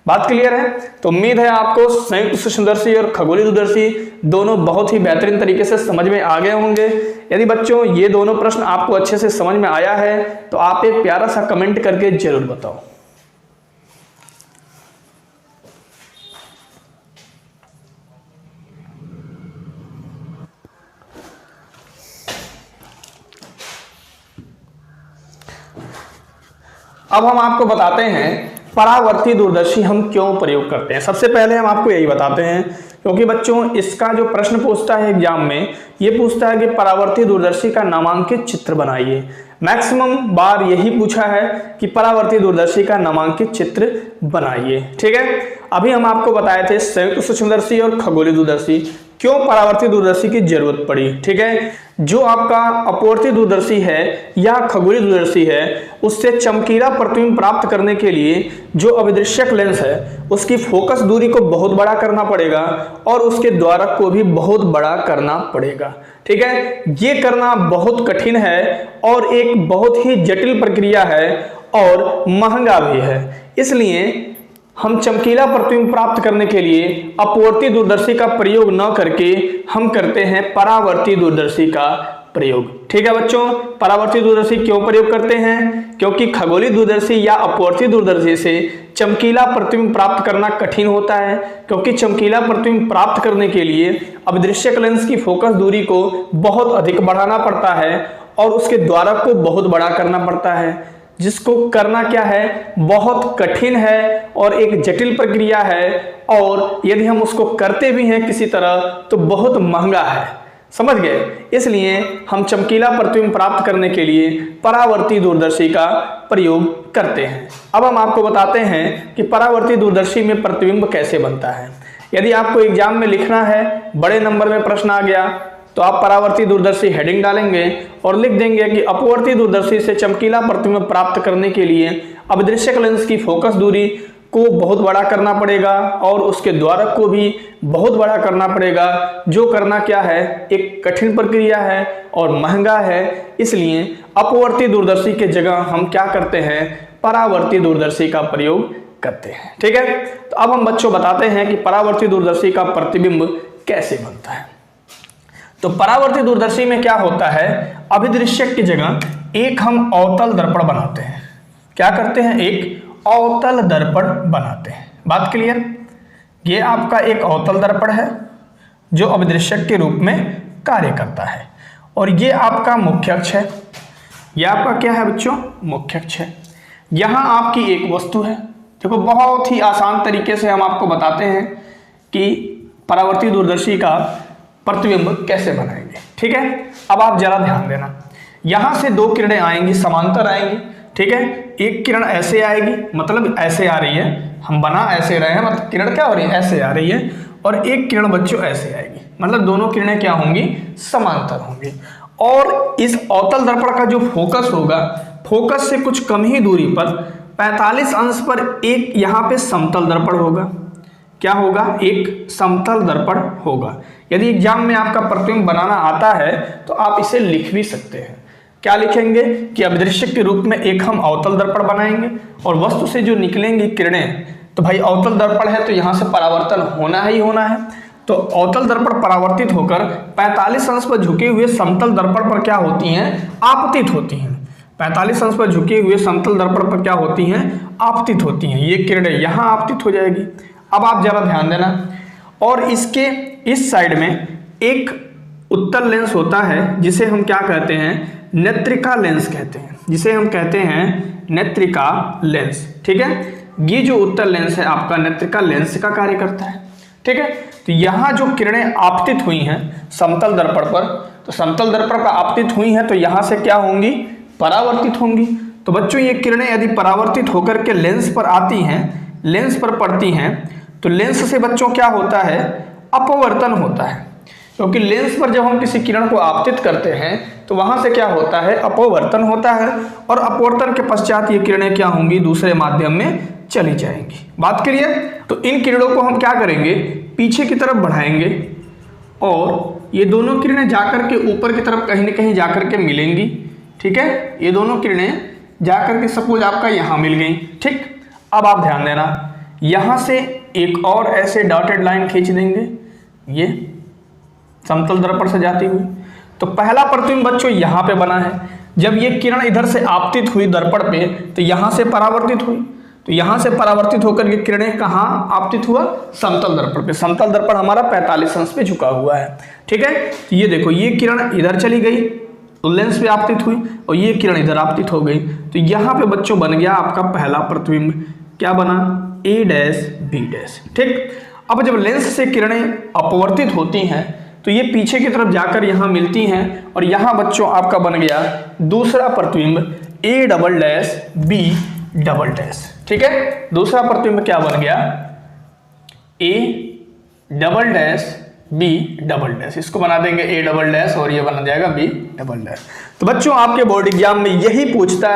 बात क्लियर है। तो उम्मीद है आपको संयुक्त सूक्ष्मदर्शी और खगोलीय दूरदर्शी दोनों बहुत ही बेहतरीन तरीके से समझ में आ गए होंगे। यदि बच्चों ये दोनों प्रश्न आपको अच्छे से समझ में आया है तो आप एक प्यारा सा कमेंट करके जरूर बताओ। अब हम आपको बताते हैं परावर्ती दूरदर्शी हम क्यों प्रयोग करते हैं। सबसे पहले हम आपको यही बताते हैं क्योंकि बच्चों इसका जो प्रश्न पूछता है एग्जाम में, ये पूछता है कि परावर्ती दूरदर्शी का नामांकित चित्र बनाइए। मैक्सिमम बार यही पूछा है कि परावर्ती दूरदर्शी का नामांकित चित्र बनाइए। ठीक है, अभी हम आपको बताए थे संयुक्त सूक्ष्मदर्शी और खगोलीय दूरदर्शी क्यों परावर्ती दूरदर्शी की जरूरत पड़ी। ठीक है, जो आपका अपवर्ती दूरदर्शी है या खगोलीय दूरदर्शी है उससे चमकीला प्रतिबिंब प्राप्त करने के लिए जो अभिदृश्यक लेंस है उसकी फोकस दूरी को बहुत बड़ा करना पड़ेगा और उसके द्वारक को भी बहुत बड़ा करना पड़ेगा। ठीक है, ये करना बहुत कठिन है और एक बहुत ही जटिल प्रक्रिया है और महंगा भी है। इसलिए हम चमकीला प्रतिबिंब प्राप्त करने के लिए अपवर्ती दूरदर्शी का प्रयोग न करके हम करते हैं परावर्ती दूरदर्शी का प्रयोग। ठीक है बच्चों, परावर्ती दूरदर्शी क्यों प्रयोग करते हैं? क्योंकि खगोलीय दूरदर्शी या अपवर्ती दूरदर्शी से चमकीला प्रतिबिंब प्राप्त करना कठिन होता है, क्योंकि चमकीला प्रतिबिंब प्राप्त करने के लिए अभिदृश्यक लेंस की फोकस दूरी को बहुत अधिक बढ़ाना पड़ता है और उसके द्वारक को बहुत बड़ा करना पड़ता है, जिसको करना क्या है, बहुत कठिन है और एक जटिल प्रक्रिया है और यदि हम उसको करते भी हैं किसी तरह तो बहुत महंगा है। समझ गए? इसलिए हम चमकीला प्रतिबिंब प्राप्त करने के लिए परावर्ती दूरदर्शी का प्रयोग करते हैं। अब हम आपको बताते हैं कि परावर्ती दूरदर्शी में प्रतिबिंब कैसे बनता है। यदि आपको एग्जाम में लिखना है, बड़े नंबर में प्रश्न आ गया, तो आप परावर्ती दूरदर्शी हेडिंग डालेंगे और लिख देंगे कि अपवर्ती दूरदर्शी से चमकीला प्रतिबिंब प्राप्त करने के लिए अभिदृश्यक लेंस की फोकस दूरी को बहुत बड़ा करना पड़ेगा और उसके द्वारक को भी बहुत बड़ा करना पड़ेगा, जो करना क्या है, एक कठिन प्रक्रिया है और महंगा है। इसलिए अपवर्ती दूरदर्शी के जगह हम क्या करते हैं, परावर्ती दूरदर्शी का प्रयोग करते हैं। ठीक है, तो अब हम बच्चों बताते हैं कि परावर्ती दूरदर्शी का प्रतिबिंब कैसे बनता है। तो परावर्ती दूरदर्शी में क्या होता है, अभिदृश्यक की जगह एक हम अवतल दर्पण बनाते हैं। क्या करते हैं, एक अवतल दर्पण बनाते हैं। बात क्लियर? ये आपका एक अवतल दर्पण है जो अभिदृश्यक के रूप में कार्य करता है और ये आपका मुख्य अक्ष है। यह आपका क्या है बच्चों, मुख्य अक्ष है। यहाँ आपकी एक वस्तु है। देखो बहुत ही आसान तरीके से हम आपको बताते हैं कि परावर्ती दूरदर्शी का प्रतिबिंब कैसे बनाएंगे। ठीक है, अब आप जरा ध्यान देना, यहाँ से दो किरणें आएंगी, समांतर आएंगी। ठीक है, एक किरण ऐसे आएगी, मतलब ऐसे आ रही है, हम बना ऐसे रहे हैं, मतलब किरण क्या हो रही है, ऐसे आ रही है, और एक किरण बच्चों ऐसे आएगी, मतलब दोनों किरणें क्या होंगी, समांतर होंगी। और इस अवतल दर्पण का जो फोकस होगा, फोकस से कुछ कम ही दूरी पर 45 अंश पर एक यहाँ पे समतल दर्पण होगा। क्या होगा, एक समतल दर्पण होगा। यदि एग्जाम में आपका प्रतिबिंब बनाना आता है तो आप इसे लिख भी सकते हैं। क्या लिखेंगे कि अभिदृश्यक के रूप में एक हम अवतल दर्पण बनाएंगे और वस्तु से जो निकलेंगी किरणें, तो भाई अवतल दर्पण है तो यहाँ से परावर्तन होना ही होना है। तो अवतल दर्पण परावर्तित होकर 45 अंश पर झुके हुए समतल दर्पण पर क्या होती हैं, आपतित होती हैं। 45 अंश पर झुके हुए समतल दर्पण पर क्या होती हैं, आपतित होती हैं। ये किरणें यहाँ आपतित हो जाएगी। अब आप जरा ध्यान देना, और इसके इस साइड में एक उत्तल लेंस होता है जिसे हम क्या कहते हैं, नेत्रिका लेंस कहते हैं, जिसे हम कहते हैं नेत्रिका लेंस। ठीक है, ये जो उत्तल लेंस है आपका नेत्रिका लेंस का कार्य करता है। ठीक है, तो यहाँ जो किरणें आपतित हुई हैं समतल दर्पण पर, तो समतल दर्पण पर आपतित हुई हैं तो यहाँ से क्या होंगी, परावर्तित होंगी। तो बच्चों ये किरणें यदि परावर्तित होकर के लेंस पर आती हैं, लेंस पर पड़ती हैं, तो लेंस से बच्चों क्या होता है, अपवर्तन होता है। क्योंकि लेंस पर जब हम किसी किरण को आपतित करते हैं तो वहां से क्या होता है, अपवर्तन होता है, और अपवर्तन के पश्चात ये किरणें क्या होंगी, दूसरे माध्यम में चली जाएंगी। बात क्लियर? तो इन किरणों को हम क्या करेंगे, पीछे की तरफ बढ़ाएंगे और ये दोनों किरणें जाकर के ऊपर की तरफ कहीं न कहीं जाकर के मिलेंगी। ठीक है, ये दोनों किरणें जाकर के सपोज आपका यहाँ मिल गई। ठीक, अब आप ध्यान देना, यहाँ से एक और ऐसे डॉटेड लाइन खींच देंगे, ये समतल दर्पण से जाती हुई। तो पहला प्रतिबिंब बच्चों यहाँ पे बना है। जब ये किरण इधर से आपतित हुई दर्पण पे तो यहाँ से परावर्तित हुई, तो यहाँ से परावर्तित होकर ये किरणें कहाँ आपतित हुआ, समतल दर्पण पे। समतल दर्पण हमारा 45 अंश पे झुका हुआ है। ठीक है, तो ये देखो, ये किरण इधर चली गई तो लेंस पे आपतित हुई और ये किरण इधर आपतित हो गई। तो यहाँ पे बच्चों बन गया आपका पहला प्रतिबिंब। क्या बना, A डैश B डैश। ठीक, अब जब लेंस से किरणें अपवर्तित होती हैं तो ये पीछे की तरफ जाकर यहाँ मिलती हैं और यहाँ बच्चों आपका बन गया दूसरा प्रतिबिंब A double dash B double dash. ठीक है, दूसरा प्रतिबिंब क्या बन गया, A double dash B double dash. इसको बना देंगे A डबल डैश और ये बना जाएगा B डबल डैश। तो बच्चों आपके बोर्ड एग्जाम में यही पूछता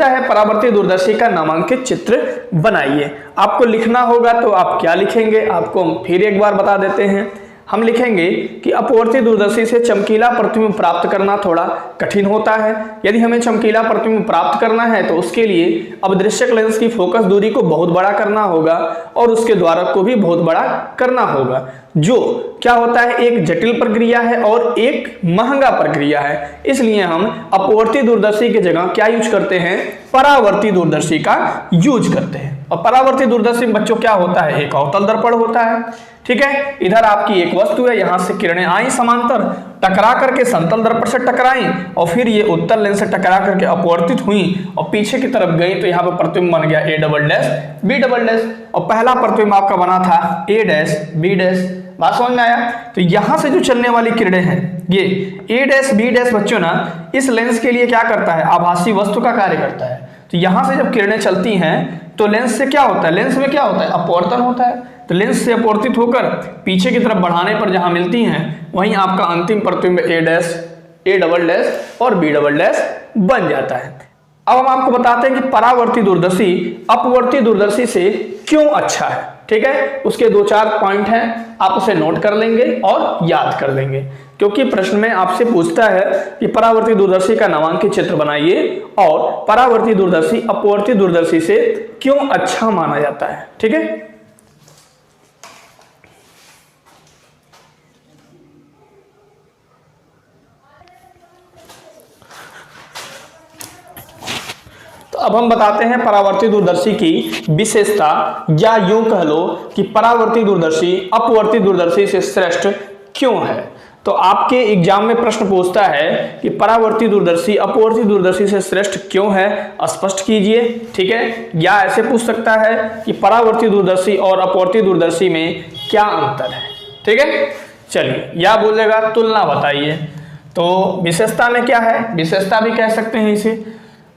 है परावर्ती दूरदर्शी का नामांकित चित्र बनाइए। आपको लिखना होगा तो आप क्या लिखेंगे, आपको हम फिर एक बार बता देते हैं। हम लिखेंगे कि अपवर्ती दूरदर्शी से चमकीला प्रतिबिंब प्राप्त करना थोड़ा कठिन होता है। यदि हमें चमकीला प्रतिबिंब प्राप्त करना है तो उसके लिए अभिदृश्यक लेंस की फोकस दूरी को बहुत बड़ा करना होगा और उसके द्वारक को भी बहुत बड़ा करना होगा, जो क्या होता है, एक जटिल प्रक्रिया है और एक महंगा प्रक्रिया है। इसलिए हम अपवर्ती दूरदर्शी की जगह क्या यूज करते हैं, परावर्ती दूरदर्शी का यूज करते हैं। और परावर्ती दूरदर्शी में बच्चों क्या होता है, एक अवतल दर्पण होता है। ठीक है, इधर आपकी एक वस्तु है, यहां से किरणें आई समांतर, टकरा करके समतल दर्पण से टकराई और फिर ये उत्तल लेंस से टकरा करके अपवर्तित हुई और पीछे की तरफ गई, तो यहाँ पे प्रतिबिंब बन गया A double dash B double dash. और पहला प्रतिबिंब आपका बना था A डैश B डैश। बात समझ में आया? तो यहाँ से जो चलने वाली किरणें हैं, ये A डैश B डैश बच्चों ना इस लेंस के लिए क्या करता है, आभासी वस्तु का कार्य करता है। तो यहाँ से जब किरणें चलती हैं तो लेंस से क्या होता है, लेंस में क्या होता है, अपवर्तन होता है। तो लेंस से अपवर्तित होकर पीछे की तरफ बढ़ाने पर जहां मिलती हैं वहीं आपका अंतिम प्रतिबिंब A dash A double dash और B डबल डैश बन जाता है। अब हम आपको बताते हैं कि परावर्ती दूरदर्शी अपवर्ती दूरदर्शी से क्यों अच्छा है। ठीक है, उसके 2-4 पॉइंट हैं, आप उसे नोट कर लेंगे और याद कर लेंगे, क्योंकि प्रश्न में आपसे पूछता है कि परावर्ती दूरदर्शी का नामांकित चित्र बनाइए और परावर्ती दूरदर्शी अपवर्ती दूरदर्शी से क्यों अच्छा माना जाता है। ठीक है, तो अब हम बताते हैं परावर्ती दूरदर्शी की विशेषता, या यूं कह लो कि परावर्ती दूरदर्शी अपवर्ती दूरदर्शी से श्रेष्ठ क्यों है। तो आपके एग्जाम में प्रश्न पूछता है कि परावर्ती दूरदर्शी अपवर्ती दूरदर्शी से श्रेष्ठ क्यों है, स्पष्ट कीजिए। ठीक है, या ऐसे पूछ सकता है कि परावर्ती दूरदर्शी और अपवर्ती दूरदर्शी में क्या अंतर है। ठीक है, चलिए, या बोलेगा तुलना बताइए। तो विशेषता में क्या है, विशेषता भी कह सकते हैं इसे।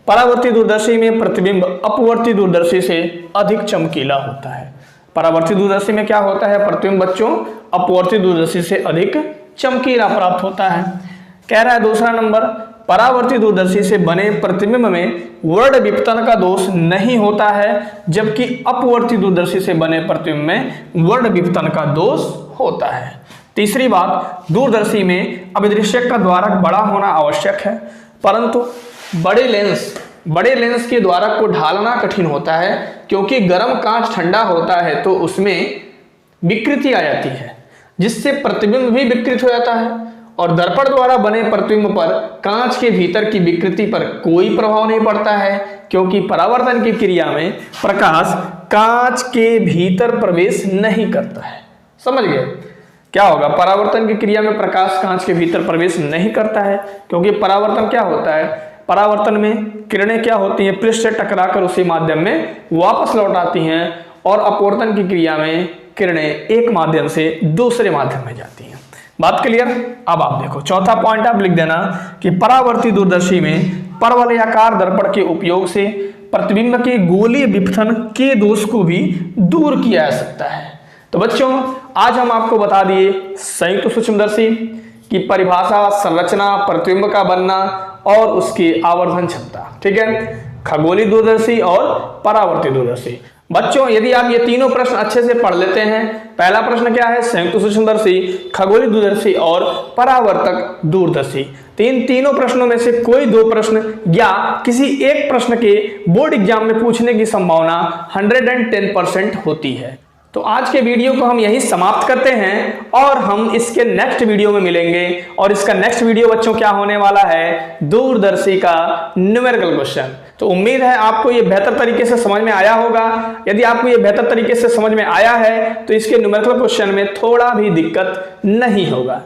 परावर्ती दूरदर्शी में प्रतिबिंब अपवर्ती दूरदर्शी से अधिक चमकीला होता है। परावर्ती दूरदर्शी में क्या होता है, प्रतिबिंब बच्चों अपवर्ती दूरदर्शी से अधिक चमकीला प्राप्त होता है। कह रहा है दूसरा नंबर, परावर्ती दूरदर्शी से बने प्रतिबिंब में वर्ण विपतन का दोष नहीं होता है, जबकि अपवर्ती दूरदर्शी से बने प्रतिबिंब में वर्ण विपतन का दोष होता है। तीसरी बात, दूरदर्शी में अभिदृश्यक का द्वारक बड़ा होना आवश्यक है, परंतु बड़े लेंस के द्वारक को ढालना कठिन होता है, क्योंकि गर्म कांच ठंडा होता है तो उसमें विकृति आ जाती है, जिससे प्रतिबिंब भी विकृत हो जाता है, और दर्पण द्वारा बने प्रतिबिंब पर कांच के भीतर की विकृति पर कोई प्रभाव नहीं पड़ता है, क्योंकि परावर्तन की क्रिया में प्रकाश कांच के भीतर प्रवेश नहीं करता है। समझ गए क्या होगा, परावर्तन की क्रिया में प्रकाश कांच के भीतर प्रवेश नहीं करता है, क्योंकि परावर्तन क्या होता है, परावर्तन में किरणें क्या होती हैं, पृष्ठ से टकराकर उसी माध्यम में वापस लौट आती हैं, और अपवर्तन की क्रिया में किरणें एक माध्यम से दूसरे माध्यम में जाती हैं। बात क्लियर। अब आप देखो, चौथा पॉइंट आप लिख देना कि परावर्ती दूरदर्शी में परवलयाकार दर्पण के उपयोग से प्रतिबिंब के गोलीय विपथन के दोष को भी दूर किया जा सकता है। तो बच्चों, आज हम आपको बता दिए संयुक्त सूक्ष्मदर्शी की परिभाषा, संरचना, प्रतिबिंब का बनना और उसकी आवर्धन क्षमता। ठीक है, खगोलीय दूरदर्शी और परावर्ती दूरदर्शी। बच्चों, यदि आप ये तीनों प्रश्न अच्छे से पढ़ लेते हैं, पहला प्रश्न क्या है, संयुक्त सूक्ष्मदर्शी, खगोलीय दूरदर्शी और परावर्तक दूरदर्शी, तीनों प्रश्नों में से कोई 2 प्रश्न या किसी एक प्रश्न के बोर्ड एग्जाम में पूछने की संभावना 110% होती है। तो आज के वीडियो को हम यही समाप्त करते हैं और हम इसके नेक्स्ट वीडियो में मिलेंगे। और इसका नेक्स्ट वीडियो बच्चों क्या होने वाला है, दूरदर्शी का न्यूमेरिकल क्वेश्चन। तो उम्मीद है आपको ये बेहतर तरीके से समझ में आया होगा। यदि आपको ये बेहतर तरीके से समझ में आया है तो इसके न्यूमेरिकल क्वेश्चन में थोड़ा भी दिक्कत नहीं होगा।